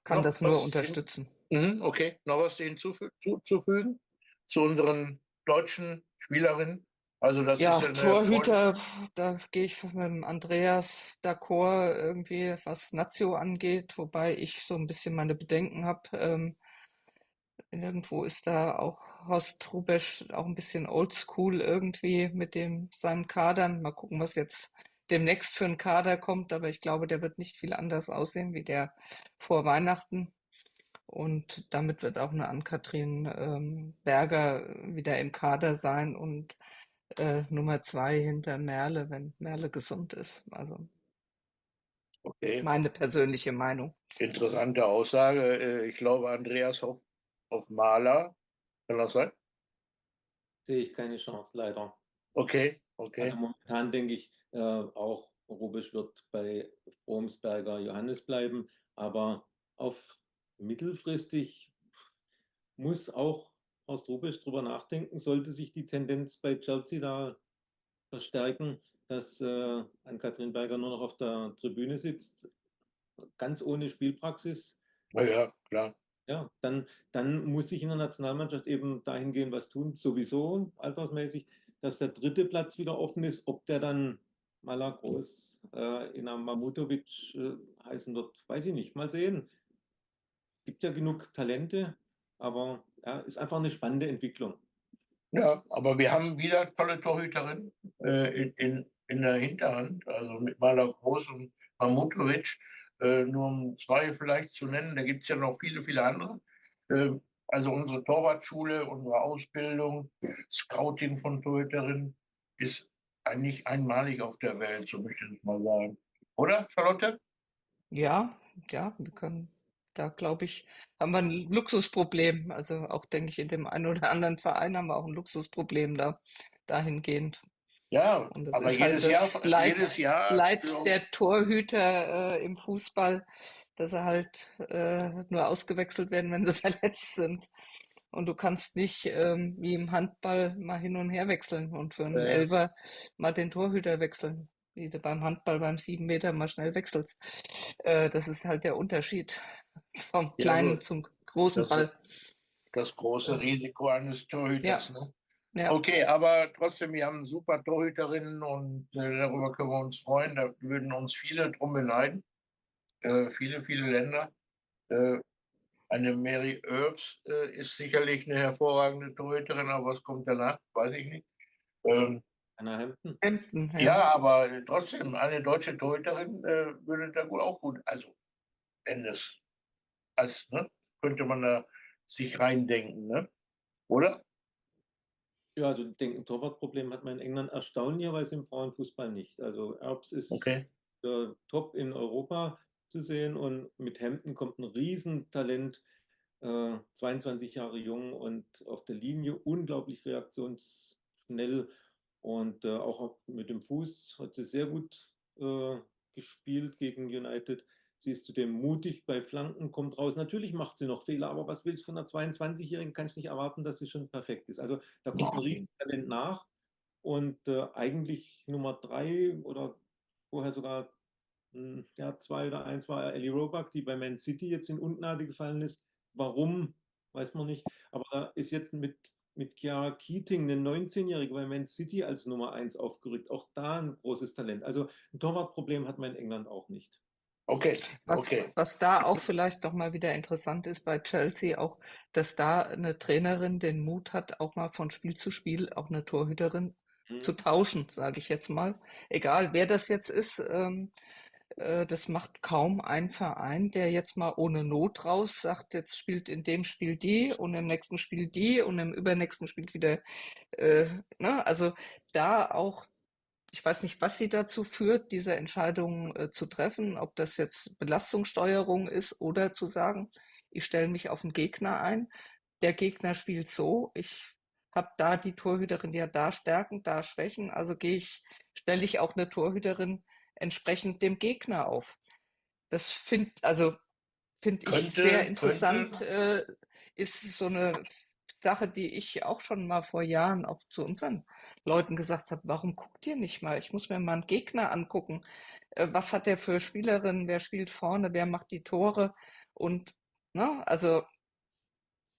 kann das nur was unterstützen. Okay, noch was hinzuzufügen zu unseren deutschen Spielerinnen? Also das ist Ja, eine Torhüter, da gehe ich mit dem Andreas d'accord irgendwie, was Nazio angeht, wobei ich so ein bisschen meine Bedenken habe. Irgendwo ist da auch Horst Hrubesch auch ein bisschen oldschool irgendwie mit seinen Kadern. Mal gucken, was jetzt demnächst für ein Kader kommt, aber ich glaube, der wird nicht viel anders aussehen wie der vor Weihnachten. Und damit wird auch eine Ann-Kathrin Berger wieder im Kader sein und Nummer 2 hinter Merle, wenn Merle gesund ist. Also okay, meine persönliche Meinung. interessante Aussage. Ich glaube, Andreas auf Maler. Kann das sein? Sehe ich keine Chance, leider. Okay, Also okay. momentan denke ich, auch Rubisch wird bei Romsberger Johannes bleiben, aber auf mittelfristig muss auch Horst Rubisch drüber nachdenken, sollte sich die Tendenz bei Chelsea da verstärken, dass Ann-Kathrin Berger nur noch auf der Tribüne sitzt, ganz ohne Spielpraxis. Na ja, klar. Ja, dann muss sich in der Nationalmannschaft eben dahingehend was tun, sowieso altersmäßig, dass der dritte Platz wieder offen ist. Ob der dann Malagros, Ina Mamutovic heißen wird, weiß ich nicht. Mal sehen. Gibt ja genug Talente, aber ja, ist einfach eine spannende Entwicklung. Ja, aber wir haben wieder tolle Torhüterin in der Hinterhand, also mit Maler Groß und Mamutovic, nur um zwei vielleicht zu nennen. Da gibt es ja noch viele, viele andere. Äh, also unsere Torwartschule, unsere Ausbildung, Scouting von Torhüterinnen ist eigentlich einmalig auf der Welt, so möchte ich es mal sagen. Oder, Charlotte? Ja, ja, wir können, da glaube ich, haben wir ein Luxusproblem. Also auch, denke ich, in dem einen oder anderen Verein haben wir auch ein Luxusproblem dahingehend. Ja, Und das aber ist halt das jedes Jahr, Leid der Torhüter im Fußball, dass sie halt nur ausgewechselt werden, wenn sie verletzt sind. Und du kannst nicht wie im Handball mal hin und her wechseln und für einen äh, Elfer mal den Torhüter wechseln, wie du beim Handball beim 7 Meter mal schnell wechselst. Das ist halt der Unterschied vom ja, kleinen so zum großen das, Ball. das große Ähm, Risiko eines ja, Torhüters, ne? ja. Okay, aber trotzdem, wir haben super Torhüterinnen und darüber können wir uns freuen. Da würden uns viele drum beneiden. Viele, viele Länder. Äh, eine Mary Earps ist sicherlich eine hervorragende Torhüterin, aber was kommt danach? Weiß ich nicht. Ähm, Anna Hampton. Emden, ja. ja, aber trotzdem, eine deutsche Torhüterin würde da wohl auch gut, also wenn es, ne, könnte man da sich reindenken, ne? Oder? Ja, also ich denke, ein Torwartproblem hat man in England erstaunlicherweise im Frauenfußball nicht. Also Erbs ist Okay. top in Europa zu sehen und mit Hampton kommt ein Riesentalent, 22 Jahre jung und auf der Linie unglaublich reaktionsschnell und auch mit dem Fuß hat sie sehr gut gespielt gegen United. Sie ist zudem mutig bei Flanken, kommt raus. Natürlich macht sie noch Fehler, aber was willst du von einer 22-Jährigen? Kannst nicht erwarten, dass sie schon perfekt ist. Also da kommt ein Riesentalent nach und eigentlich Nummer 3 oder vorher sogar ja, 2 oder 1 war Ellie Roebuck, die bei Man City jetzt in Ungnade gefallen ist. Warum, weiß man nicht. Aber da ist jetzt mit Chiara Keating, eine 19-Jährige bei Man City als Nummer 1 aufgerückt. Auch da ein großes Talent. Also ein Torwartproblem hat man in England auch nicht. Okay, Was, okay. was da auch vielleicht noch mal wieder interessant ist bei Chelsea, auch, dass da eine Trainerin den Mut hat, auch mal von Spiel zu Spiel auch eine Torhüterin zu tauschen, sage ich jetzt mal. Egal, wer das jetzt ist, das macht kaum ein Verein, der jetzt mal ohne Not raus sagt, jetzt spielt in dem Spiel die und im nächsten Spiel die und im übernächsten spielt wieder, ne? Also da auch, ich weiß nicht, was sie dazu führt, diese Entscheidung zu treffen, ob das jetzt Belastungssteuerung ist oder zu sagen, ich stelle mich auf den Gegner ein. Der Gegner spielt so, ich habe da die Torhüterin ja da Stärken, da Schwächen, also stelle ich auch eine Torhüterin entsprechend dem Gegner auf. Das finde ich sehr Könnte, interessant, ist so eine Sache, die ich auch schon mal vor Jahren auch zu unseren Leuten gesagt habe, warum guckt ihr nicht mal? Ich muss mir mal einen Gegner angucken. Was hat der für Spielerinnen? Wer spielt vorne? Wer macht die Tore? Und ne, also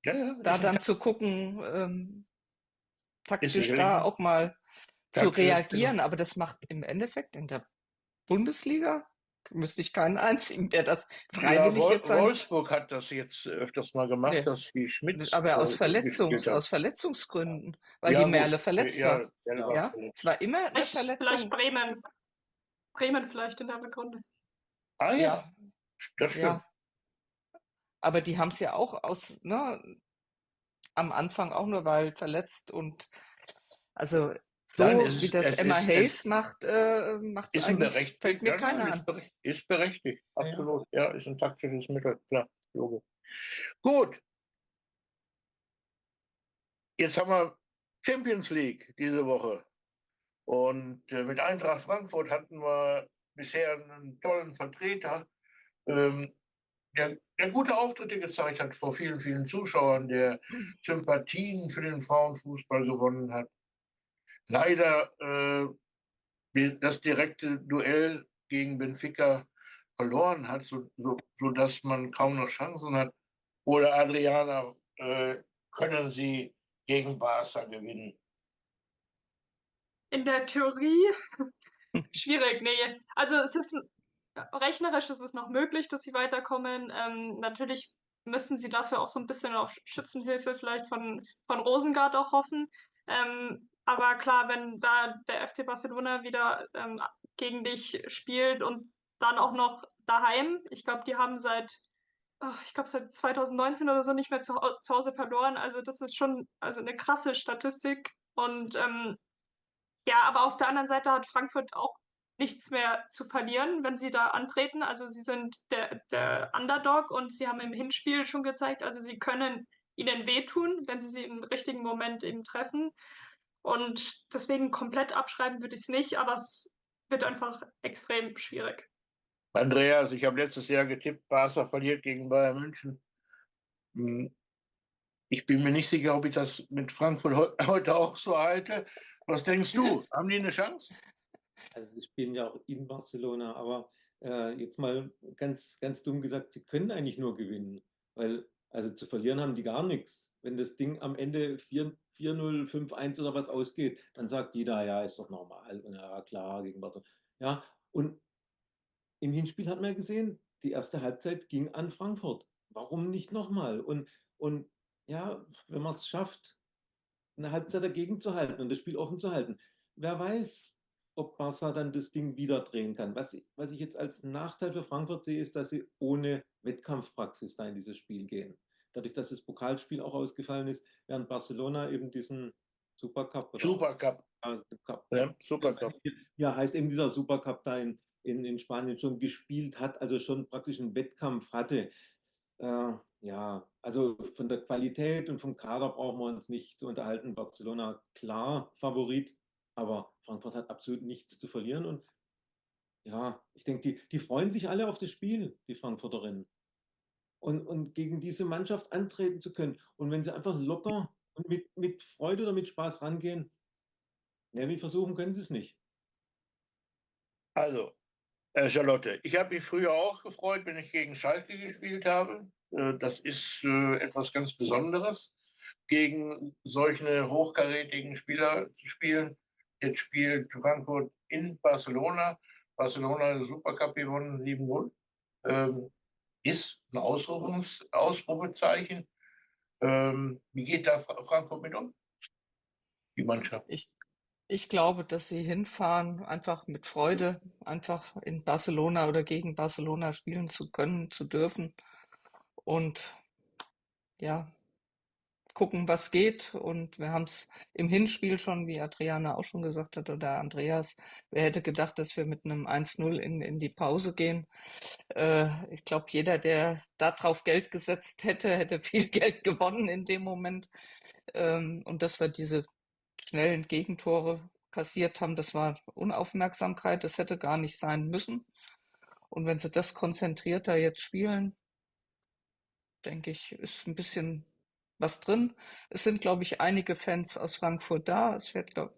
ja, ja, da dann zu gucken, ist taktisch sicherlich da auch mal zu taktisches reagieren, aber das macht im Endeffekt in der Bundesliga, wüsste ich keinen einzigen, der das Ja, freiwillig jetzt Wolfsburg hat das jetzt öfters mal gemacht, nee, dass die Schmitz aber gespielt haben. aus Verletzungsgründen, weil die Ja, Merle gut. verletzt Ja, war. der Ja. war Ja, verletzt. es war immer eine Vielleicht Verletzung. Bremen. Bremen vielleicht in der Rückrunde. Ah ja, Ja, das stimmt. ja. Aber die haben es ja auch am Anfang auch nur, weil verletzt und also so Nein, wie das Emma Hayes macht, macht's ist ein eigentlich, fällt berechtigt, mir ja, keiner nein, an. ist berechtigt, Ja, ja. absolut. Ja, ist ein taktisches Mittel, klar, Logo. Gut, jetzt haben wir Champions League diese Woche. Und mit Eintracht Frankfurt hatten wir bisher einen tollen Vertreter, ähm, der gute Auftritte gezeigt hat vor vielen, vielen Zuschauern, der Sympathien für den Frauenfußball gewonnen hat. Leider das direkte Duell gegen Benfica verloren hat, sodass man kaum noch Chancen hat. Oder Adriana, können Sie gegen Barca gewinnen? In der Theorie schwierig, nee. Also es ist rechnerisch ist es noch möglich, dass sie weiterkommen. Natürlich müssen sie dafür auch so ein bisschen auf Schützenhilfe vielleicht von Rosengard auch hoffen. Aber klar, wenn da der FC Barcelona wieder gegen dich spielt und dann auch noch daheim, ich glaube, die haben seit 2019 oder so nicht mehr zu Hause verloren. Also das ist schon also eine krasse Statistik. Und ja, aber auf der anderen Seite hat Frankfurt auch nichts mehr zu verlieren, wenn sie da antreten. Also sie sind der Underdog und sie haben im Hinspiel schon gezeigt, also sie können ihnen wehtun, wenn sie im richtigen Moment eben treffen. Und deswegen komplett abschreiben würde ich es nicht, aber es wird einfach extrem schwierig. Andreas, ich habe letztes Jahr getippt, Barca verliert gegen Bayern München. Hm, Ich bin mir nicht sicher, ob ich das mit Frankfurt heute auch so halte. Was denkst du? Haben die eine Chance? Also sie spielen ja auch in Barcelona, aber jetzt mal ganz, ganz dumm gesagt, sie können eigentlich nur gewinnen, weil also zu verlieren haben die gar nichts. Wenn das Ding am Ende 4-0, 5-1 oder was ausgeht, dann sagt jeder, ja, ist doch normal und ja, klar, gegen Barcelona. Ja, und im Hinspiel hat man ja gesehen, die erste Halbzeit ging an Frankfurt. Warum nicht nochmal? Und ja, wenn man es schafft, eine Halbzeit dagegen zu halten und das Spiel offen zu halten. Wer weiß, ob Barca dann das Ding wieder drehen kann. Was ich jetzt als Nachteil für Frankfurt sehe, ist, dass sie ohne Wettkampfpraxis da in dieses Spiel gehen. Dadurch, dass das Pokalspiel auch ausgefallen ist, während Barcelona eben diesen Supercup oder Supercup. Cup, Ja, Supercup. ja, heißt eben dieser Supercup da in Spanien schon gespielt hat, also schon praktisch einen Wettkampf hatte. Ja, also von der Qualität und vom Kader brauchen wir uns nicht zu unterhalten. Barcelona klar Favorit, aber Frankfurt hat absolut nichts zu verlieren. Und ja, ich denke, die freuen sich alle auf das Spiel, die Frankfurterinnen. Und gegen diese Mannschaft antreten zu können. Und wenn sie einfach locker und mit Freude oder mit Spaß rangehen, ja, wie versuchen können sie es nicht. Also, Charlotte, ich habe mich früher auch gefreut, wenn ich gegen Schalke gespielt habe. Das ist etwas ganz Besonderes, gegen solche hochkarätigen Spieler zu spielen. Jetzt spielt Frankfurt in Barcelona. Barcelona hat den Supercup gewonnen, 7-0. Ist ein Ausrufezeichen. Wie geht da Frankfurt mit um, die Mannschaft? Ich glaube, dass sie hinfahren, einfach mit Freude, einfach in Barcelona oder gegen Barcelona spielen zu können, zu dürfen und ja, gucken, was geht. Und wir haben es im Hinspiel schon, wie Adriana auch schon gesagt hat, oder Andreas, wer hätte gedacht, dass wir mit einem 1-0 in die Pause gehen. Ich glaube, jeder, der darauf Geld gesetzt hätte, hätte viel Geld gewonnen in dem Moment. Und dass wir diese schnellen Gegentore kassiert haben, das war Unaufmerksamkeit, das hätte gar nicht sein müssen. Und wenn sie das konzentrierter jetzt spielen, denke ich, ist ein bisschen was drin. Es sind, glaube ich, einige Fans aus Frankfurt da. Es wird, glaube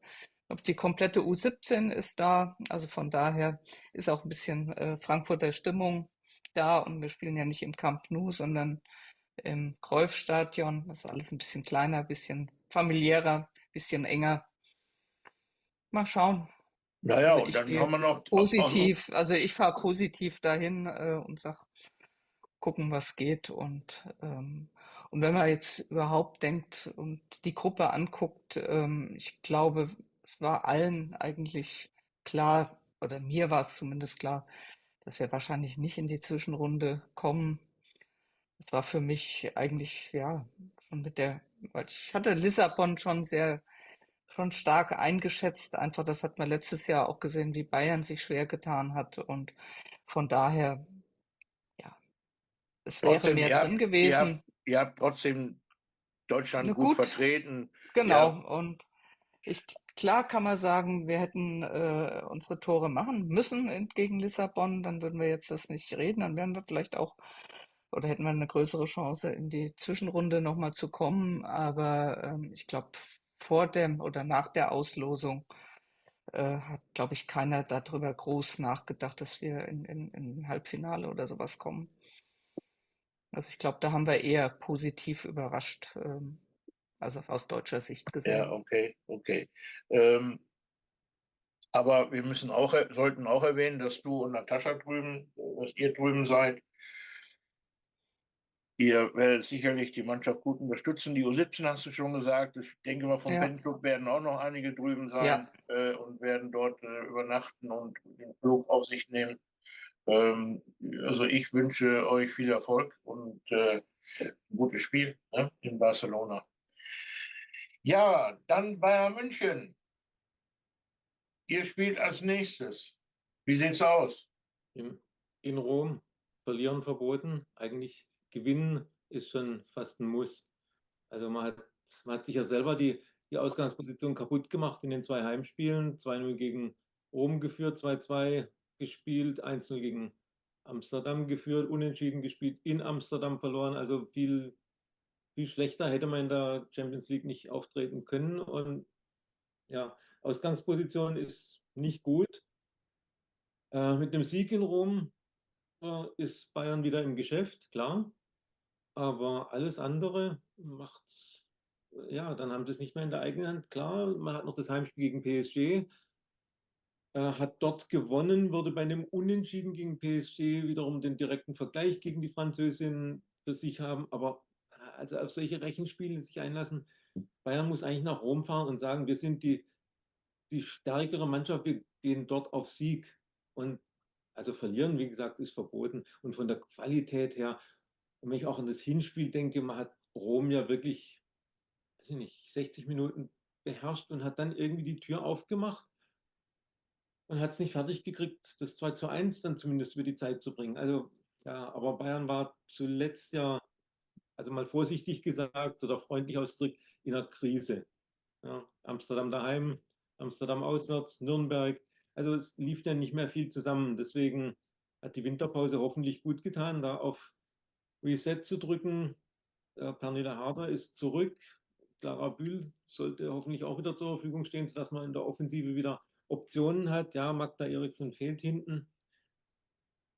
die komplette U17 ist da. Also von daher ist auch ein bisschen Frankfurter Stimmung da. Und wir spielen ja nicht im Camp Nou, sondern im Cruyff-Stadion. Das ist alles ein bisschen kleiner, ein bisschen familiärer, ein bisschen enger. Mal schauen. Naja, Also und ich dann haben gehe wir noch, positiv, also ich fahre positiv dahin und sag, gucken, was geht. Und wenn man jetzt überhaupt denkt und die Gruppe anguckt, ich glaube, es war allen eigentlich klar, oder mir war es zumindest klar, dass wir wahrscheinlich nicht in die Zwischenrunde kommen. Das war für mich eigentlich, ja, schon weil ich hatte Lissabon schon stark eingeschätzt. Einfach, das hat man letztes Jahr auch gesehen, wie Bayern sich schwer getan hat. Und von daher, ja, es wäre trotzdem, mehr drin gewesen. ihr habt trotzdem Deutschland Na gut gut, vertreten. genau. Ja, Und klar kann man sagen, wir hätten unsere Tore machen müssen gegen Lissabon, dann würden wir jetzt das nicht reden, dann wären wir vielleicht auch oder hätten wir eine größere Chance, in die Zwischenrunde nochmal zu kommen. Aber ich glaube, vor dem oder nach der Auslosung hat, glaube ich, keiner darüber groß nachgedacht, dass wir in ein Halbfinale oder sowas kommen. Also ich glaube, da haben wir eher positiv überrascht, also aus deutscher Sicht ja, gesehen. okay, okay. Ähm, aber wir müssen auch, sollten auch erwähnen, dass du und Natascha drüben, dass ihr drüben seid. Ihr werdet sicherlich die Mannschaft gut unterstützen. Die U17 hast du schon gesagt. Ich denke mal, vom Ja, Fanclub werden auch noch einige drüben ja. sein und werden dort übernachten und den Flug auf sich nehmen. Also ich wünsche euch viel Erfolg und ein gutes Spiel, ne, in Barcelona. Ja, dann Bayern München. Ihr spielt als nächstes. Wie sieht's aus? In, in Rom verlieren verboten. Eigentlich gewinnen ist schon fast ein Muss. Also man hat sich ja selber die Ausgangsposition kaputt gemacht in den zwei Heimspielen. 2:0 gegen Rom geführt, 2:2 gespielt, 1:0 gegen Amsterdam geführt, unentschieden gespielt, in Amsterdam verloren. Also viel schlechter hätte man in der Champions League nicht auftreten können. Und ja, Ausgangsposition ist nicht gut. Mit dem Sieg in Rom ist Bayern wieder im Geschäft, klar. Aber alles andere macht's, ja, dann haben sie es nicht mehr in der eigenen Hand. Klar, man hat noch das Heimspiel gegen PSG, hat dort gewonnen, würde bei einem Unentschieden gegen PSG wiederum den direkten Vergleich gegen die Französin für sich haben. Aber also auf solche Rechenspiele sich einlassen, Bayern muss eigentlich nach Rom fahren und sagen, wir sind die stärkere Mannschaft, wir gehen dort auf Sieg. Und also verlieren, wie gesagt, ist verboten. Und von der Qualität her, und wenn ich auch an das Hinspiel denke, man hat Rom ja wirklich, weiß ich nicht, 60 Minuten beherrscht und hat dann irgendwie die Tür aufgemacht und hat es nicht fertig gekriegt, das 2:1 dann zumindest über die Zeit zu bringen. Also ja, aber Bayern war zuletzt ja, also mal vorsichtig gesagt oder freundlich ausgedrückt, in einer Krise. Ja, Amsterdam daheim, Amsterdam auswärts, Nürnberg. Also es lief dann nicht mehr viel zusammen. Deswegen hat die Winterpause hoffentlich gut getan, da auf Reset zu drücken. Pernilla Harder ist zurück. Clara Bühl sollte hoffentlich auch wieder zur Verfügung stehen, sodass man in der Offensive wieder Optionen hat. Ja, Magda Eriksson fehlt hinten.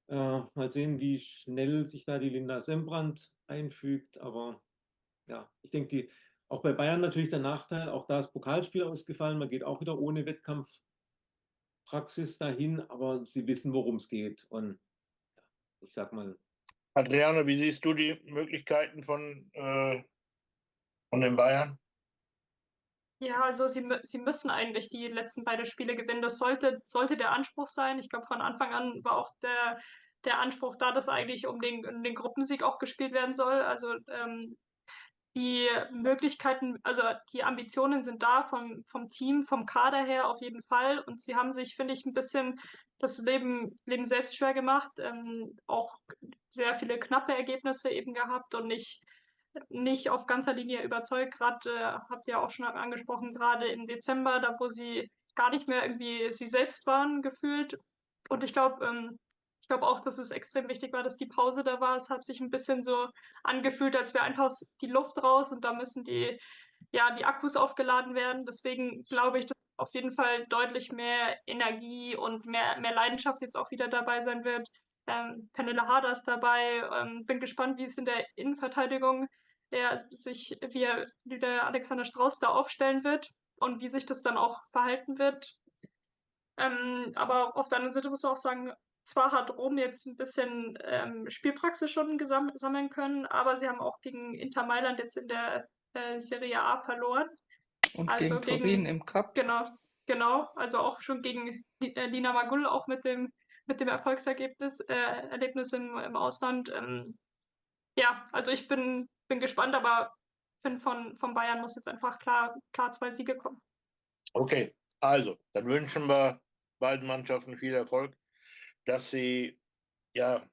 Mal sehen, wie schnell sich da die Linda Sembrand einfügt. Aber ja, ich denke, auch bei Bayern natürlich der Nachteil, auch da ist Pokalspiel ausgefallen. Man geht auch wieder ohne Wettkampfpraxis dahin, aber sie wissen, worum es geht. Und ich sag mal, Adriane, wie siehst du die Möglichkeiten von den Bayern? Ja, also sie müssen eigentlich die letzten beiden Spiele gewinnen. Das sollte der Anspruch sein. Ich glaube, von Anfang an war auch der Anspruch da, dass eigentlich um den Gruppensieg auch gespielt werden soll. Also die Möglichkeiten, also die Ambitionen sind da vom Team, vom Kader her auf jeden Fall. Und sie haben sich, finde ich, ein bisschen das Leben selbst schwer gemacht. Auch sehr viele knappe Ergebnisse eben gehabt und nicht auf ganzer Linie überzeugt. Gerade habt ihr auch schon angesprochen, gerade im Dezember, da wo sie gar nicht mehr irgendwie sie selbst waren, gefühlt. Und ich glaube auch, dass es extrem wichtig war, dass die Pause da war. Es hat sich ein bisschen so angefühlt, als wäre einfach die Luft raus und da müssen die Akkus aufgeladen werden. Deswegen glaube ich, dass auf jeden Fall deutlich mehr Energie und mehr Leidenschaft jetzt auch wieder dabei sein wird. Pernille Harder ist dabei. Bin gespannt, wie es in der Innenverteidigung wie der Alexander Strauß da aufstellen wird und wie sich das dann auch verhalten wird. Aber auf der anderen Seite muss man auch sagen, zwar hat Rom jetzt ein bisschen Spielpraxis schon sammeln können, aber sie haben auch gegen Inter Mailand jetzt in der Serie A verloren. Und Also gegen Turin im Cup. genau, also auch schon gegen Lina Magull, auch mit dem Erfolgsergebnis, Erlebnis im Ausland. Ja, also ich bin gespannt, aber finde von Bayern muss jetzt einfach klar 2 Siege kommen. Okay, also, dann wünschen wir beiden Mannschaften viel Erfolg, dass sie ja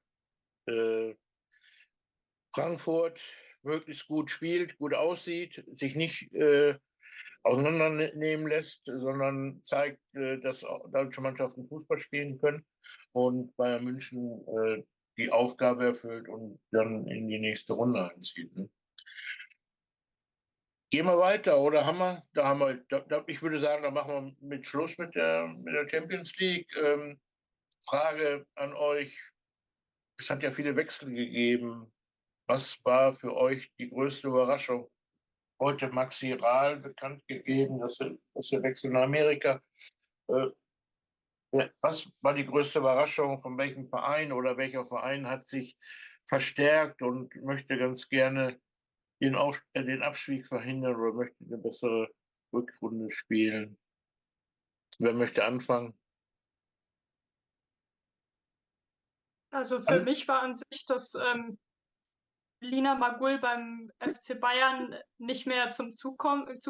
Frankfurt möglichst gut spielt, gut aussieht, sich nicht auseinandernehmen lässt, sondern zeigt, dass auch deutsche Mannschaften Fußball spielen können und Bayern München die Aufgabe erfüllt und dann in die nächste Runde einzieht. Ne? Gehen wir weiter, oder haben wir? Ich würde sagen, da machen wir mit Schluss mit der Champions League. Frage an euch: Es hat ja viele Wechsel gegeben. Was war für euch die größte Überraschung? Heute Maxi Rahl bekannt gegeben, dass er wechselt nach Amerika. Äh, Was war die größte Überraschung? Von welchem Verein oder welcher Verein hat sich verstärkt und möchte ganz gerne den Abstieg verhindern oder möchte eine bessere Rückrunde spielen? Wer möchte anfangen? Also für mich war an sich, dass Lina Magull beim FC Bayern nicht mehr zum Zug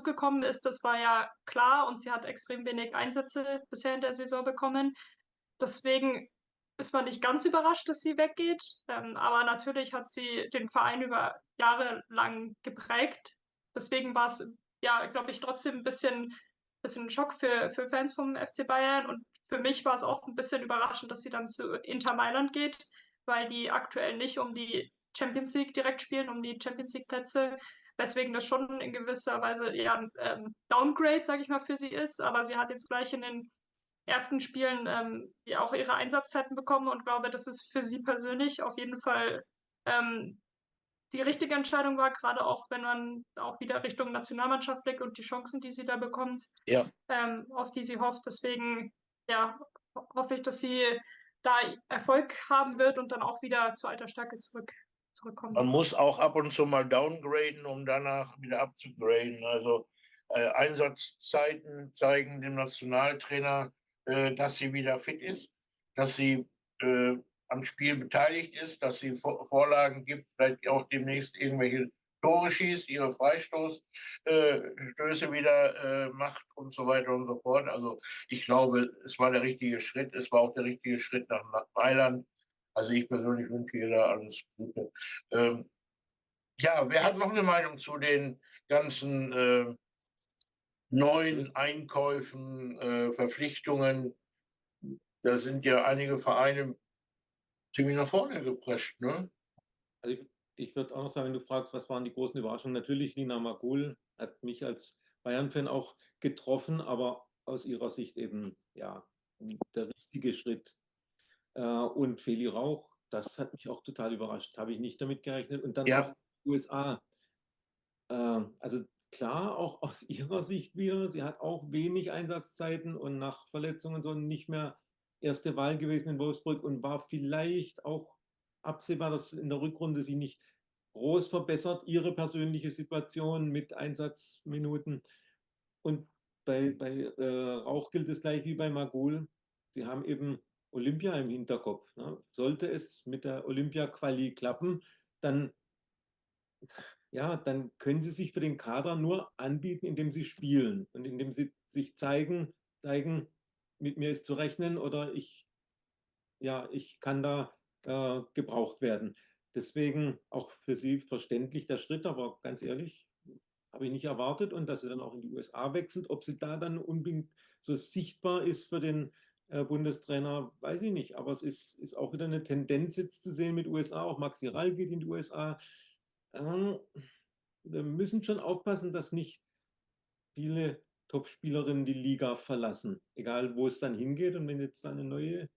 gekommen ist. Das war ja klar und sie hat extrem wenig Einsätze bisher in der Saison bekommen. Deswegen ist man nicht ganz überrascht, dass sie weggeht. Aber natürlich hat sie den Verein über Jahre lang geprägt. Deswegen war es, ja, glaube ich, trotzdem ein bisschen ein Schock für Fans vom FC Bayern. Und für mich war es auch ein bisschen überraschend, dass sie dann zu Inter Mailand geht, weil die aktuell nicht um die Champions League direkt spielen, um die Champions League Plätze. Weswegen das schon in gewisser Weise eher ein Downgrade, sage ich mal, für sie ist. Aber sie hat jetzt gleich in den ersten Spielen ja auch ihre Einsatzzeiten bekommen und glaube, dass es für sie persönlich auf jeden Fall ähm, die richtige Entscheidung war, gerade auch wenn man auch wieder Richtung Nationalmannschaft blickt und die Chancen, die sie da bekommt, Ja, auf die sie hofft. Deswegen ja, hoffe ich, dass sie da Erfolg haben wird und dann auch wieder zur alter Stärke zurückkommt. man muss auch ab und zu mal downgraden, um danach wieder abzugraden. Also Einsatzzeiten zeigen dem Nationaltrainer, dass sie wieder fit ist, dass sie am Spiel beteiligt ist, dass sie Vorlagen gibt, vielleicht auch demnächst irgendwelche Tore schießt, ihre Freistoßstöße wieder macht und so weiter und so fort. Also ich glaube, es war der richtige Schritt. Es war auch der richtige Schritt nach Mailand. Also ich persönlich wünsche ihr da alles Gute. Ähm, ja, wer hat noch eine Meinung zu den ganzen neuen Einkäufen, Verpflichtungen? Da sind ja einige Vereine ziemlich nach vorne geprescht, ne? Also ich würde auch noch sagen, wenn du fragst, was waren die großen Überraschungen? Natürlich Lina Magul hat mich als Bayern-Fan auch getroffen, aber aus ihrer Sicht eben ja der richtige Schritt. Und Feli Rauch, das hat mich auch total überrascht. Habe ich nicht damit gerechnet. Und dann auch Ja, USA. Also klar, auch aus ihrer Sicht wieder. Sie hat auch wenig Einsatzzeiten und nach Verletzungen so nicht mehr erste Wahl gewesen in Wolfsburg und war vielleicht auch absehbar, dass in der Rückrunde sie nicht groß verbessert, ihre persönliche Situation mit Einsatzminuten. Und bei Rauch gilt es gleich wie bei Magul. Sie haben eben Olympia im Hinterkopf. Ne? Sollte es mit der Olympia-Quali klappen, dann ja, dann können sie sich für den Kader nur anbieten, indem sie spielen und indem sie sich zeigen, mit mir ist zu rechnen oder ja, ich kann da gebraucht werden. Deswegen auch für sie verständlich der Schritt, aber ganz ehrlich, habe ich nicht erwartet und dass sie dann auch in die USA wechselt. Ob sie da dann unbedingt so sichtbar ist für den Bundestrainer, weiß ich nicht. Aber es ist auch wieder eine Tendenz jetzt zu sehen mit USA. Auch Maxi Rall geht in die USA. Ähm, Wir müssen schon aufpassen, dass nicht viele Top-Spielerinnen die Liga verlassen, egal wo es dann hingeht. Und wenn jetzt da eine neue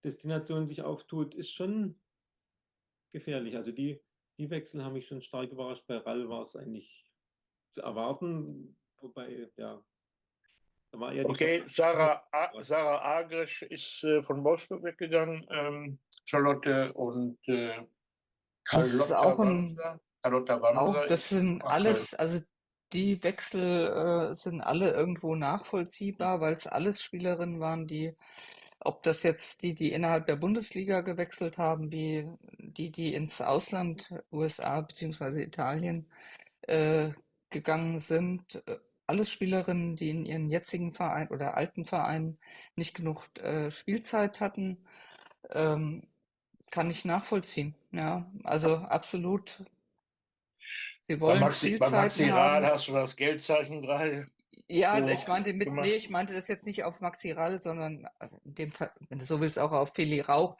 Destination sich auftut, ist schon gefährlich. Also die Wechsel haben mich schon stark überrascht. Bei Rall war es eigentlich zu erwarten, wobei, ja, Da war ja die Okay, Sarah Agrisch ist von Wolfsburg weggegangen. Charlotte und Das ist auch Carlotta auch, Wamser das ist sind nach Köln. alles, also die Wechsel sind alle irgendwo nachvollziehbar, weil es alles Spielerinnen waren, die, ob das jetzt die innerhalb der Bundesliga gewechselt haben, wie die ins Ausland, USA beziehungsweise Italien, äh, gegangen sind, alles Spielerinnen, die in ihren jetzigen Verein oder alten Vereinen nicht genug Spielzeit hatten, ähm, kann ich nachvollziehen. Ja, also absolut. Sie wollen Bei Maxi Spielzeiten Rahl haben. hast du das Geldzeichen gerade Ja, so nee, gemacht. ich meinte das jetzt nicht auf Maxi Rall, sondern in dem Fall, wenn du so willst, auch auf Feli Rauch.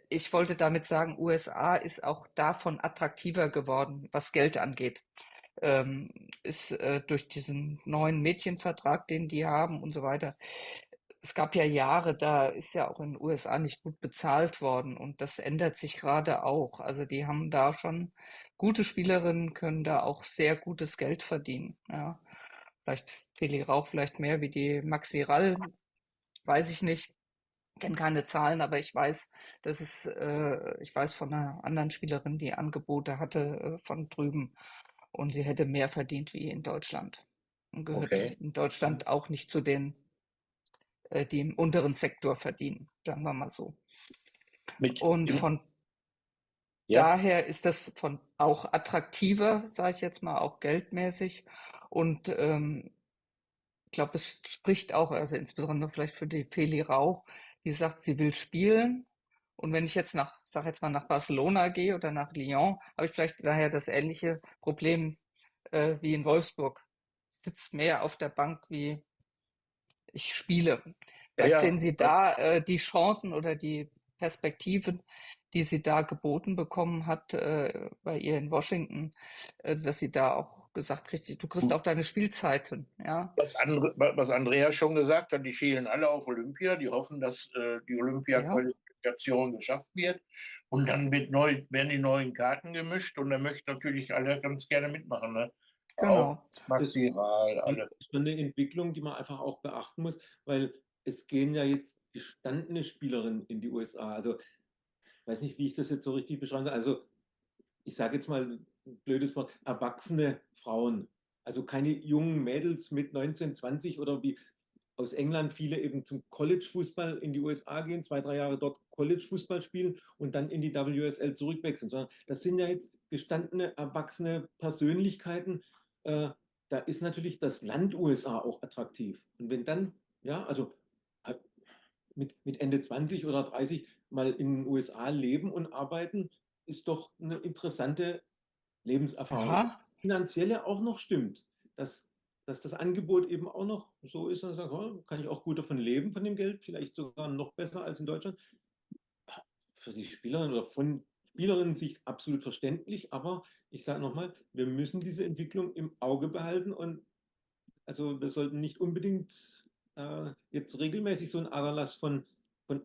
Ich wollte damit sagen, USA ist auch davon attraktiver geworden, was Geld angeht. Ist durch diesen neuen Mädchenvertrag, den die haben und so weiter. Es gab ja Jahre, da ist ja auch in den USA nicht gut bezahlt worden und das ändert sich gerade auch. Also die haben da schon gute Spielerinnen, können da auch sehr gutes Geld verdienen. Ja. Vielleicht Feli Rauch vielleicht mehr wie die Maxi Rall, weiß ich nicht. Kenne keine Zahlen, aber ich weiß, ich weiß von einer anderen Spielerin, die Angebote hatte von drüben und sie hätte mehr verdient wie in Deutschland und gehört Okay. in Deutschland auch nicht zu denen, die im unteren Sektor verdienen, sagen wir mal so. Mit, Und von ja, daher ist das von auch attraktiver, sage ich jetzt mal, auch geldmäßig. Und ich glaube, es spricht auch, also insbesondere vielleicht für die Feli Rauch, die sagt, sie will spielen. Und wenn ich jetzt sag jetzt mal nach Barcelona gehe oder nach Lyon, habe ich vielleicht daher das ähnliche Problem wie in Wolfsburg. Ich sitze mehr auf der Bank, wie ich spiele. ja, Vielleicht ja. sehen Sie da die Chancen oder die Perspektiven, die sie da geboten bekommen hat bei ihr in Washington, dass sie da auch gesagt kriegt, du kriegst auch deine Spielzeiten, ja. Was Andrea schon gesagt hat, die schielen alle auf Olympia, die hoffen, dass die Ja, Olympia-Qualifikation geschafft wird. Und dann werden die neuen Karten gemischt und da möchten natürlich alle ganz gerne mitmachen. Ne? Auch genau. Das Maxi Rahl, ist alle. schon eine Entwicklung, die man einfach auch beachten muss, weil es gehen ja jetzt gestandene Spielerinnen in die USA. Also, ich weiß nicht, wie ich das jetzt so richtig beschreiben soll. Also, ich sage jetzt mal ein blödes Wort, erwachsene Frauen. Also keine jungen Mädels mit 19, 20 oder wie aus England viele eben zum College-Fußball in die USA gehen, 2, 3 Jahre dort College-Fußball spielen und dann in die WSL zurückwechseln, sondern das sind ja jetzt gestandene, erwachsene Persönlichkeiten. Äh, Da ist natürlich das Land USA auch attraktiv. Und wenn dann, ja, also mit Ende 20 oder 30 mal in den USA leben und arbeiten, ist doch eine interessante Lebenserfahrung. Und Ja, finanzielle auch noch stimmt, dass das Angebot eben auch noch so ist und sagt, oh, kann ich auch gut davon leben, von dem Geld, vielleicht sogar noch besser als in Deutschland. Für die Spielerin oder von Spielerinnen-Sicht absolut verständlich, aber ich sage nochmal, wir müssen diese Entwicklung im Auge behalten und also wir sollten nicht unbedingt jetzt regelmäßig so einen Aderlass von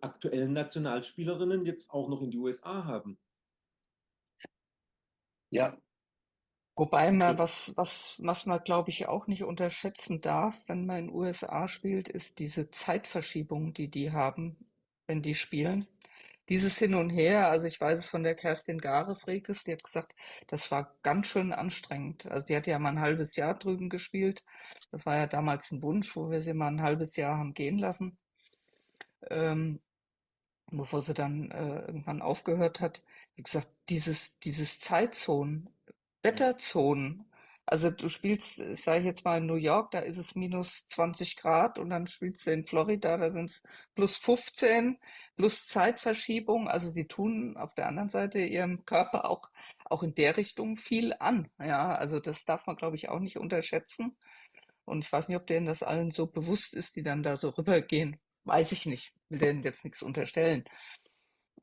aktuellen Nationalspielerinnen jetzt auch noch in die USA haben. Ja, wobei man was man, glaube ich, auch nicht unterschätzen darf, wenn man in den USA spielt, ist diese Zeitverschiebung, die haben, wenn die spielen. Dieses Hin und Her, also ich weiß es von der Kerstin Garefrekes, die hat gesagt, das war ganz schön anstrengend. Also die hat ja mal ein halbes Jahr drüben gespielt. Das war ja damals ein Wunsch, wo wir sie mal ein halbes Jahr haben gehen lassen, ähm, bevor sie dann irgendwann aufgehört hat. Wie gesagt, dieses Zeitzonen, Wetterzonen. Also du spielst, sage ich jetzt mal in New York, da ist es minus 20 Grad und dann spielst du in Florida, da sind es plus 15, plus Zeitverschiebung. Also sie tun auf der anderen Seite ihrem Körper auch in der Richtung viel an. Ja, also das darf man, glaube ich, auch nicht unterschätzen. Und ich weiß nicht, ob denen das allen so bewusst ist, die dann da so rübergehen. Weiß ich nicht. Will denen jetzt nichts unterstellen.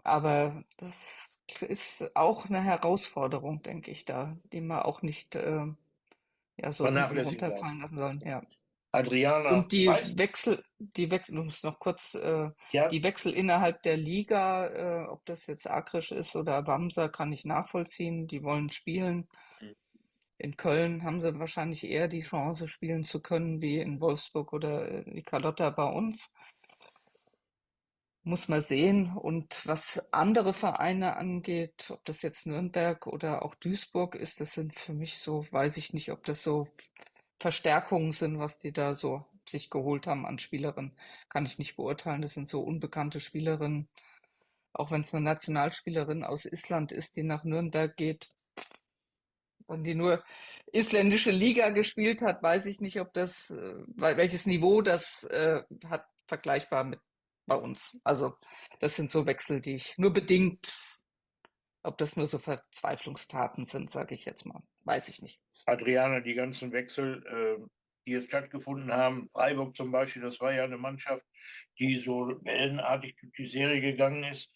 Aber das ist auch eine Herausforderung, denke ich, da, die man auch nicht ja, so übel vernachlässigen darf. runterfallen lassen sollen, ja. Adriana, Und die Wechsel, um es noch kurz, ja, die Wechsel innerhalb der Liga, ob das jetzt Agrisch ist oder Wamser, kann ich nachvollziehen. Die wollen spielen. In Köln haben sie wahrscheinlich eher die Chance, spielen zu können, wie in Wolfsburg oder wie Carlotta bei uns. Muss man sehen. Und was andere Vereine angeht, ob das jetzt Nürnberg oder auch Duisburg ist, das sind für mich so, weiß ich nicht, ob das so Verstärkungen sind, was die da so sich geholt haben an Spielerinnen, kann ich nicht beurteilen. Das sind so unbekannte Spielerinnen. Auch wenn es eine Nationalspielerin aus Island ist, die nach Nürnberg geht, und die nur isländische Liga gespielt hat, weiß ich nicht, ob das, welches Niveau das hat, vergleichbar mit bei uns. Also das sind so Wechsel, die ich nur bedingt, ob das nur so Verzweiflungstaten sind, sage ich jetzt mal, weiß ich nicht. Adriana, die ganzen Wechsel, die jetzt stattgefunden haben, Freiburg zum Beispiel, das war ja eine Mannschaft, die so wellenartig durch die Serie gegangen ist.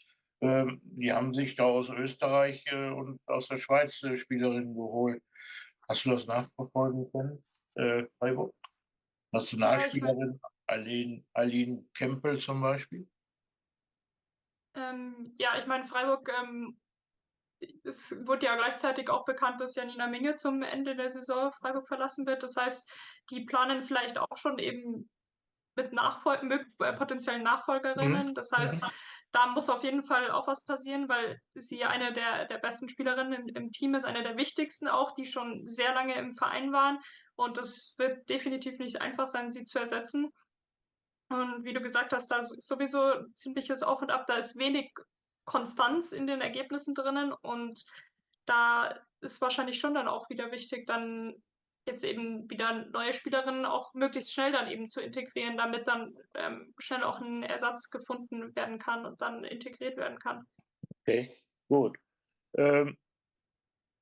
Die haben sich da aus Österreich und aus der Schweiz Spielerinnen geholt. Hast du das nachverfolgen können, Freiburg? Ja, ich meine, Nationalspielerin Aline Kempel zum Beispiel. ja, ich meine, Freiburg, es wurde ja gleichzeitig auch bekannt, dass Janina Minge zum Ende der Saison Freiburg verlassen wird. Das heißt, die planen vielleicht auch schon eben mit potenziellen Mhm. Nachfolgerinnen. Das Ja. heißt, da muss auf jeden Fall auch was passieren, weil sie ja eine der besten Spielerinnen im Team ist, eine der wichtigsten auch, die schon sehr lange im Verein waren. Und es wird definitiv nicht einfach sein, sie zu ersetzen. Und wie du gesagt hast, da ist sowieso ziemliches Auf und Ab, da ist wenig Konstanz in den Ergebnissen drinnen und da ist wahrscheinlich schon dann auch wieder wichtig, dann jetzt eben wieder neue Spielerinnen auch möglichst schnell dann eben zu integrieren, damit dann schnell auch ein Ersatz gefunden werden kann und dann integriert werden kann. Okay, gut. Ähm,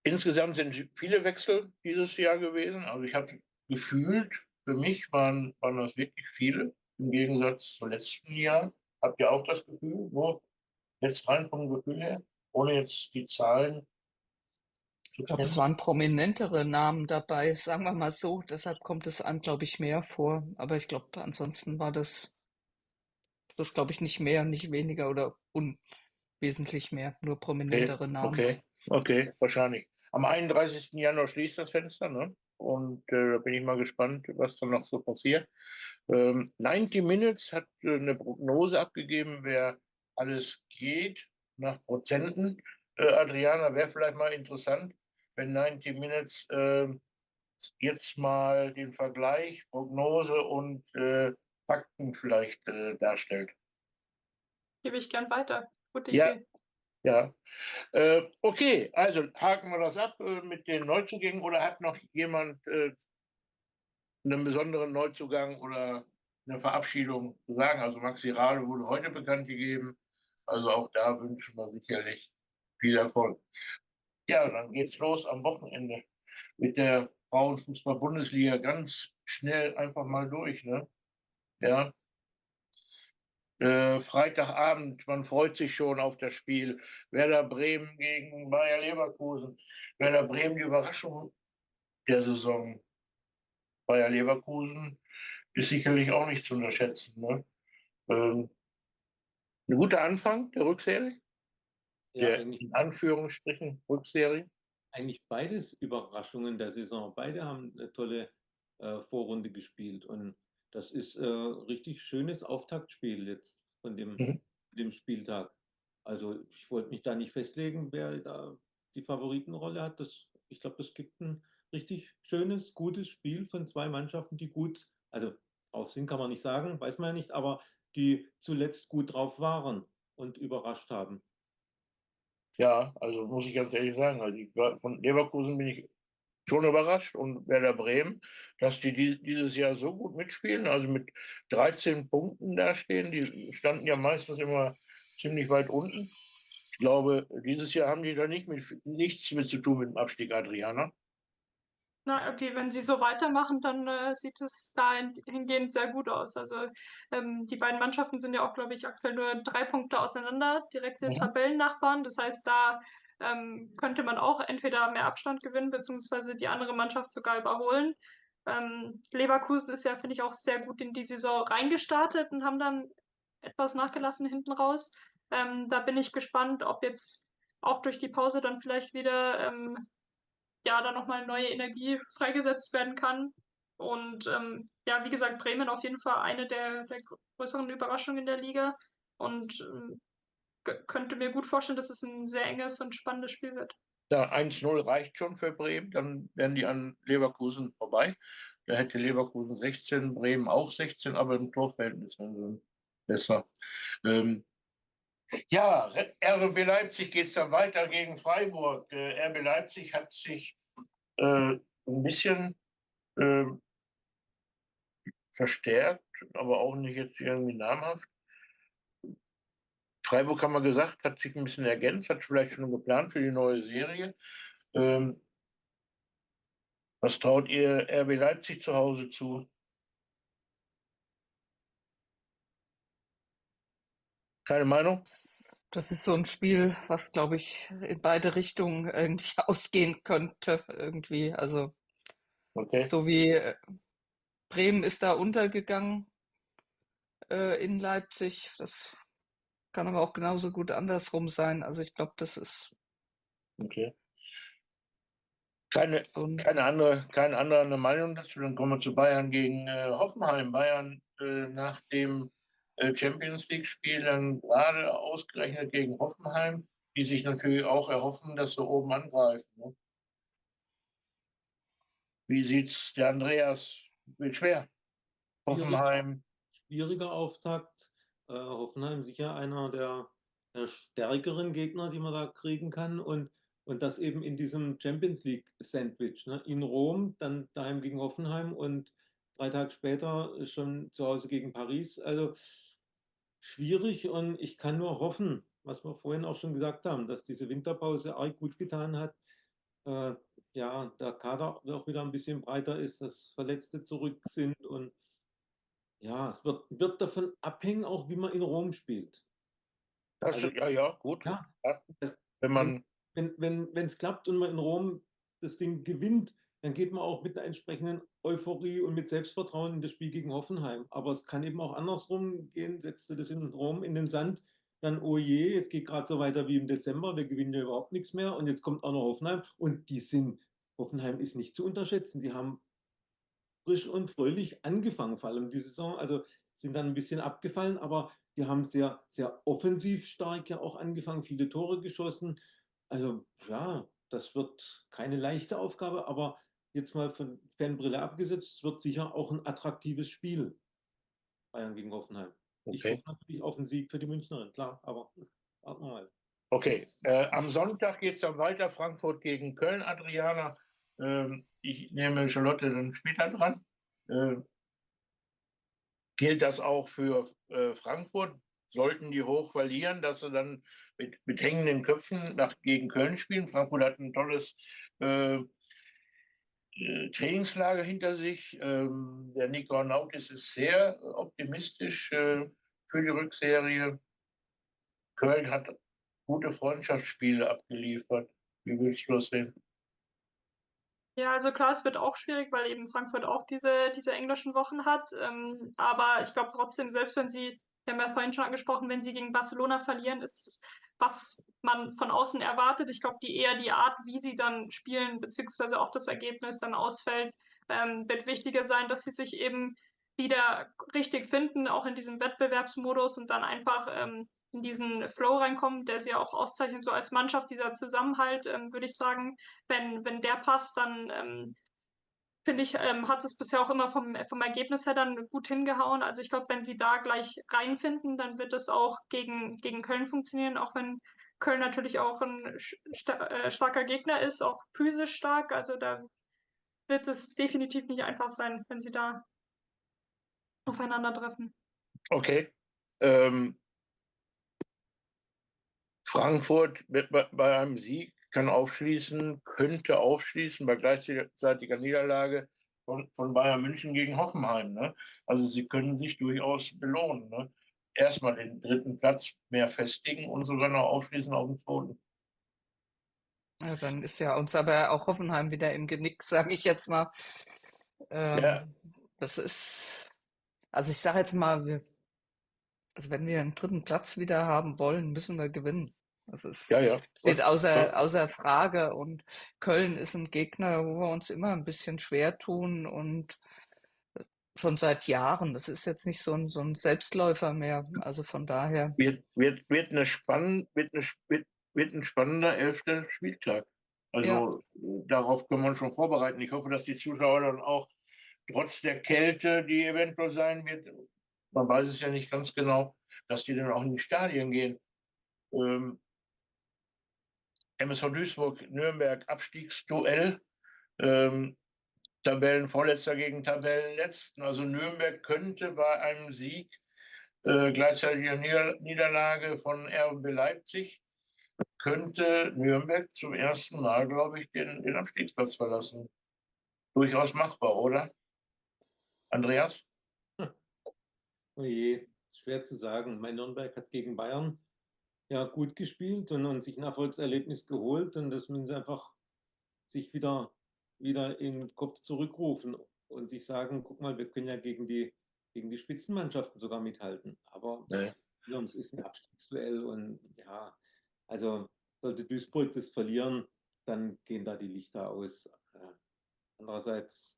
Insgesamt sind viele Wechsel dieses Jahr gewesen. Also ich habe gefühlt, für mich waren das wirklich viele im Gegensatz zum letzten Jahr. Habt ihr auch das Gefühl, nur jetzt rein vom Gefühl her, ohne jetzt die Zahlen zu Ich glaube, es kennen? waren prominentere Namen dabei, sagen wir mal so. Deshalb kommt es einem, glaube ich, mehr vor. Aber ich glaube, ansonsten war das, glaube ich, nicht mehr, nicht weniger oder unwesentlich mehr, nur Okay, prominentere Namen. okay, wahrscheinlich. Am 31. Januar schließt das Fenster, ne? Und da bin ich mal gespannt, was dann noch so passiert. 90 Minutes hat eine Prognose abgegeben, wer alles geht, nach Prozenten. Adriana, wäre vielleicht mal interessant, wenn 90 Minutes jetzt mal den Vergleich, Prognose und Fakten vielleicht darstellt. Gebe ich gern weiter. Gute Ja, Idee. ja. Okay, also haken wir das ab mit den Neuzugängen oder hat noch jemand einen besonderen Neuzugang oder eine Verabschiedung zu sagen? Also Maxi Rade wurde heute bekannt gegeben. Also auch da wünschen wir sicherlich viel Erfolg. Ja, dann geht's los am Wochenende mit der Frauenfußball-Bundesliga ganz schnell einfach mal durch. Ne? Ja, Freitagabend, man freut sich schon auf das Spiel. Werder Bremen gegen Bayer Leverkusen. Werder Bremen die Überraschung der Saison. Bayer Leverkusen ist sicherlich auch nicht zu unterschätzen. Ne? Ähm, ein guter Anfang der Rückserie, Ja, der in Anführungsstrichen Rückserie. eigentlich beides Überraschungen der Saison. Beide haben eine tolle Vorrunde gespielt und das ist richtig schönes Auftaktspiel jetzt von Mhm. dem Spieltag. Also ich wollte mich da nicht festlegen, wer da die Favoritenrolle hat. Ich glaube, das gibt ein richtig schönes, gutes Spiel von zwei Mannschaften, die gut, also drauf sind kann man nicht sagen, weiß man ja nicht, aber die zuletzt gut drauf waren und überrascht haben. Ja, also muss ich ganz ehrlich sagen, also von Leverkusen bin ich schon überrascht und Werder Bremen, dass dieses Jahr so gut mitspielen, also mit 13 Punkten dastehen. Die standen ja meistens immer ziemlich weit unten. Ich glaube, dieses Jahr haben die da nichts mit zu tun mit dem Abstieg, Adriana. Na, okay, wenn sie so weitermachen, dann sieht es dahingehend sehr gut aus. Also die beiden Mannschaften sind ja auch, glaube ich, aktuell nur 3 Punkte auseinander, direkte Mhm. Tabellennachbarn. Das heißt, da könnte man auch entweder mehr Abstand gewinnen, beziehungsweise die andere Mannschaft sogar überholen. Leverkusen ist ja, finde ich, auch sehr gut in die Saison reingestartet und haben dann etwas nachgelassen hinten raus. Da bin ich gespannt, ob jetzt auch durch die Pause dann vielleicht wieder ja, da nochmal neue Energie freigesetzt werden kann. Und ja, wie gesagt, Bremen auf jeden Fall eine der größeren Überraschungen in der Liga. Und könnte mir gut vorstellen, dass es ein sehr enges und spannendes Spiel wird. Ja, 1-0 reicht schon für Bremen, dann wären die an Leverkusen vorbei. Da hätte Leverkusen 16, Bremen auch 16, aber im Torverhältnis wären sie besser. Ähm, ja, RB Leipzig geht es dann weiter gegen Freiburg. RB Leipzig hat sich ein bisschen äh, verstärkt, aber auch nicht jetzt irgendwie namhaft. Freiburg haben wir gesagt, hat sich ein bisschen ergänzt, hat vielleicht schon geplant für die neue Serie. Ähm, was traut ihr RB Leipzig zu Hause zu? Keine Meinung? Das ist so ein Spiel, was, glaube ich, in beide Richtungen irgendwie ausgehen könnte, irgendwie. Also, Okay. so wie Bremen ist da untergegangen in Leipzig. Das kann aber auch genauso gut andersrum sein. Also, ich glaube, das ist Okay. Keine, so ein. keine andere eine Meinung dazu. Dann kommen wir zu Bayern gegen Hoffenheim. Bayern nach dem Champions League-Spiel dann gerade ausgerechnet gegen Hoffenheim, die sich natürlich auch erhoffen, dass sie oben angreifen. Ne? Wie sieht's der Andreas? Wird schwer. Schwierig, Hoffenheim, schwieriger Auftakt. Hoffenheim sicher einer der stärkeren Gegner, die man da kriegen kann. Und das eben in diesem Champions League-Sandwich. Ne? In Rom, dann daheim gegen Hoffenheim und 3 Tage später schon zu Hause gegen Paris. Also schwierig und ich kann nur hoffen, was wir vorhin auch schon gesagt haben, dass diese Winterpause arg gut getan hat. Äh, ja, der Kader auch wieder ein bisschen breiter ist, dass Verletzte zurück sind und ja, es wird davon abhängen, auch wie man in Rom spielt. das, Also ja, ja, gut. ja, Ja, das, wenn wenn man, wenn es klappt und man in Rom das Ding gewinnt, dann geht man auch mit einer entsprechenden Euphorie und mit Selbstvertrauen in das Spiel gegen Hoffenheim. Aber es kann eben auch andersrum gehen. Setzt du das in Rom in den Sand, dann, oh je, es geht gerade so weiter wie im Dezember, wir gewinnen ja überhaupt nichts mehr und jetzt kommt auch noch Hoffenheim und Hoffenheim ist nicht zu unterschätzen. Die haben frisch und fröhlich angefangen, vor allem die Saison. Also sind dann ein bisschen abgefallen, aber die haben sehr, sehr offensiv stark ja auch angefangen, viele Tore geschossen. Also ja, das wird keine leichte Aufgabe, aber jetzt mal von Fanbrille abgesetzt, es wird sicher auch ein attraktives Spiel, Bayern gegen Hoffenheim. Ich okay. hoffe natürlich auf einen Sieg für die Münchnerin, klar, aber warten wir mal. Okay, am Sonntag geht es dann weiter, Frankfurt gegen Köln, Adriana. Ich nehme Charlotte dann später dran. Äh, gilt das auch für Frankfurt? Sollten die hoch verlieren, dass sie dann mit hängenden Köpfen gegen Köln spielen? Frankfurt hat ein tolles äh, Trainingslager hinter sich. Der Nico Nautis ist sehr optimistisch für die Rückserie. Köln hat gute Freundschaftsspiele abgeliefert. Wie willst du das sehen? Ja, also klar, es wird auch schwierig, weil eben Frankfurt auch diese englischen Wochen hat. Aber ich glaube trotzdem, selbst wenn sie, wir haben ja vorhin schon angesprochen, wenn sie gegen Barcelona verlieren, ist es, was man von außen erwartet. Ich glaube, die Art, wie sie dann spielen, beziehungsweise auch das Ergebnis dann ausfällt, wird wichtiger sein, dass sie sich eben wieder richtig finden, auch in diesem Wettbewerbsmodus und dann einfach in diesen Flow reinkommen, der sie auch auszeichnet, so als Mannschaft, dieser Zusammenhalt, würde ich sagen, wenn der passt, dann finde ich, hat es bisher auch immer vom Ergebnis her dann gut hingehauen. Also ich glaube, wenn sie da gleich reinfinden, dann wird es auch gegen Köln funktionieren, auch wenn Köln natürlich auch ein starker Gegner ist, auch physisch stark. Also da wird es definitiv nicht einfach sein, wenn sie da aufeinandertreffen. Okay. Ähm, Frankfurt bei einem Sieg kann aufschließen, könnte aufschließen bei gleichzeitiger Niederlage von Bayern München gegen Hoffenheim. Ne? Also sie können sich durchaus belohnen. Ne? Erstmal den dritten Platz mehr festigen und sogar noch aufschließen auf den zweiten. Ja, dann ist ja uns aber auch Hoffenheim wieder im Genick, sage ich jetzt mal. Ja, Das ist, also ich sage jetzt mal, also wenn wir einen dritten Platz wieder haben wollen, müssen wir gewinnen. Das ist, Ja, ja. steht Und, außer Frage. Und Köln ist ein Gegner, wo wir uns immer ein bisschen schwer tun und schon seit Jahren. Das ist jetzt nicht so ein Selbstläufer mehr. Also von daher, wird ein spannender 11. Spieltag. ja, Also darauf können wir uns schon vorbereiten. Ich hoffe, dass die Zuschauer dann auch trotz der Kälte, die eventuell sein wird, man weiß es ja nicht ganz genau, dass die dann auch in die Stadien gehen. Ähm, MSV Duisburg, Nürnberg, Abstiegsduell. Ähm, Tabellenvorletzter gegen Tabellenletzten. Also Nürnberg könnte bei einem Sieg gleichzeitig eine Niederlage von RB Leipzig, könnte Nürnberg zum ersten Mal, glaube ich, den Abstiegsplatz verlassen. Durchaus machbar, oder? Andreas? Oh je, schwer zu sagen. Mein Nürnberg hat gegen Bayern ja gut gespielt und sich ein Erfolgserlebnis geholt und das müssen sie einfach sich wieder in den Kopf zurückrufen und sich sagen, guck mal, wir können ja gegen die Spitzenmannschaften sogar mithalten. Aber Nee. es ist ein Abstiegsduell und ja, also sollte Duisburg das verlieren, dann gehen da die Lichter aus. Andererseits,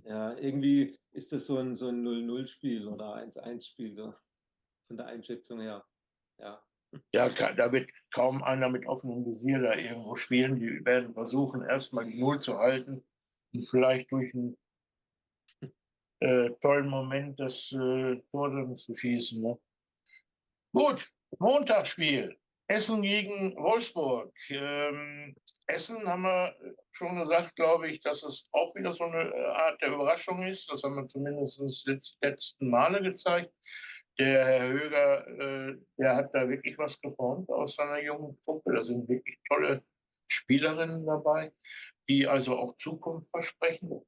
ja, irgendwie ist das so ein 0-0-Spiel oder 1-1-Spiel, so von der Einschätzung her. Ja. Ja, da wird kaum einer mit offenem Visier da irgendwo spielen. Die werden versuchen, erstmal die Null zu halten und vielleicht durch einen tollen Moment das Tor dann zu schießen. Ne? Gut, Montagsspiel. Essen gegen Wolfsburg. Essen haben wir schon gesagt, glaube ich, dass es auch wieder so eine Art der Überraschung ist. Das haben wir zumindest letzten Male gezeigt. Der Herr Höger, der hat da wirklich was geformt aus seiner jungen Truppe. Da sind wirklich tolle Spielerinnen dabei, die also auch Zukunft versprechen.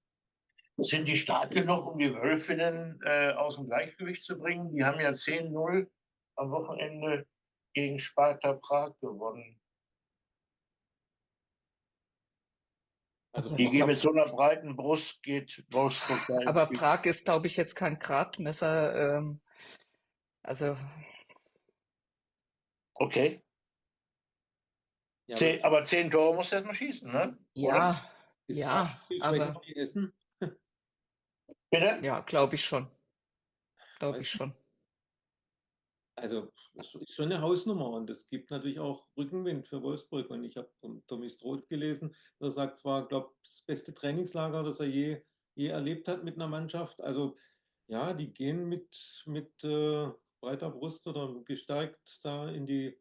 Sind die stark genug, um die Wölfinnen aus dem Gleichgewicht zu bringen? Die haben ja 10-0 am Wochenende gegen Sparta Prag gewonnen. Also Die ich gehen glaube, mit so einer breiten Brust, geht Wolfsburg da ins aber Spiel. Prag ist, glaube ich, jetzt kein Gradmesser. Also Okay. ja, aber Aber 10 Tore musst du erst mal schießen, ne? Oder? ja, ist Prag ja, viel schwächer aber wie Essen? Bitte? ja, glaube ich schon. Glaube ich Weiß schon. Also es ist schon eine Hausnummer und es gibt natürlich auch Rückenwind für Wolfsburg. Und ich habe von Tommy Stroth gelesen, der sagt zwar, glaube das beste Trainingslager, das er je erlebt hat mit einer Mannschaft. Also ja, die gehen mit breiter Brust oder gestärkt da in die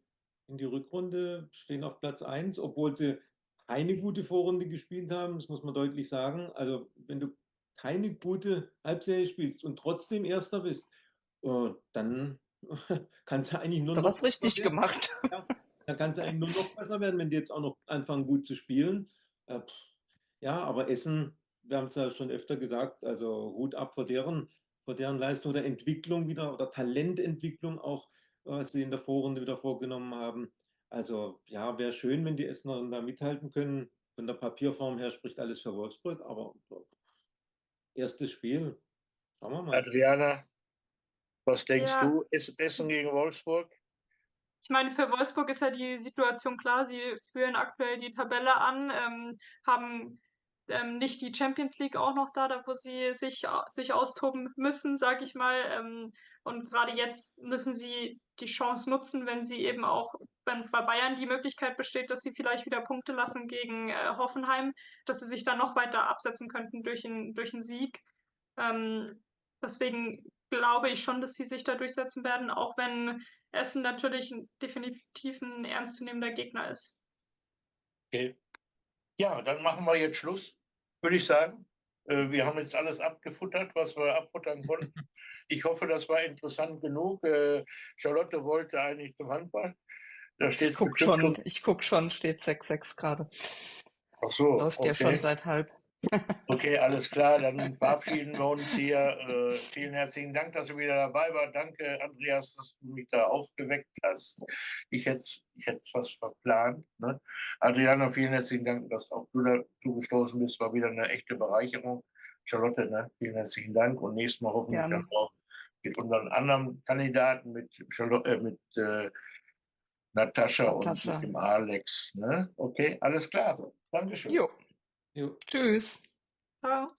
Rückrunde, stehen auf Platz 1, obwohl sie keine gute Vorrunde gespielt haben, das muss man deutlich sagen. Also wenn du keine gute Halbserie spielst und trotzdem Erster bist, dann kann es ja eigentlich Hast nur du noch was besser richtig werden. gemacht? Ja, dann kann es ja eigentlich nur noch besser werden, wenn die jetzt auch noch anfangen gut zu spielen. Ja, aber Essen, wir haben es ja schon öfter gesagt, also Hut ab vor deren Leistung oder Entwicklung wieder oder Talententwicklung auch, was sie in der Vorrunde wieder vorgenommen haben. Also ja, wäre schön, wenn die Essener da mithalten können. Von der Papierform her spricht alles für Wolfsburg, aber erstes Spiel, schauen wir mal. Adriana, was denkst Ja, du? Ist Essen gegen Wolfsburg? ich meine, für Wolfsburg ist ja die Situation klar. Sie führen aktuell die Tabelle an, haben nicht die Champions League auch noch da wo sie sich austoben müssen, sage ich mal. Und gerade jetzt müssen sie die Chance nutzen, wenn sie eben auch, wenn bei Bayern die Möglichkeit besteht, dass sie vielleicht wieder Punkte lassen gegen Hoffenheim, dass sie sich dann noch weiter absetzen könnten durch einen Sieg. Deswegen glaube ich schon, dass sie sich da durchsetzen werden, auch wenn Essen natürlich definitiv ein ernstzunehmender Gegner ist. Okay. Ja, dann machen wir jetzt Schluss, würde ich sagen. Wir haben jetzt alles abgefuttert, was wir abfuttern konnten. Ich hoffe, das war interessant genug. Charlotte wollte eigentlich zum Handball. Da steht es bestimmt schon. Ich guck schon, steht 6-6 gerade. Ach so, Läuft ja schon okay. seit halb. Okay, alles klar. Dann verabschieden wir uns hier. Vielen herzlichen Dank, dass du wieder dabei warst. Danke, Andreas, dass du mich da aufgeweckt hast. Ich hätte was verplant. Ne? Adriana, vielen herzlichen Dank, dass auch du dazu gestoßen bist. War wieder eine echte Bereicherung. Charlotte, ne? Vielen herzlichen Dank. Und nächstes Mal hoffentlich dann Gerne. auch mit unseren anderen Kandidaten, mit Natascha und Natascha. dem Alex. Ne? Okay, alles klar. Dankeschön. Jo, Jo. tschüss. Ciao.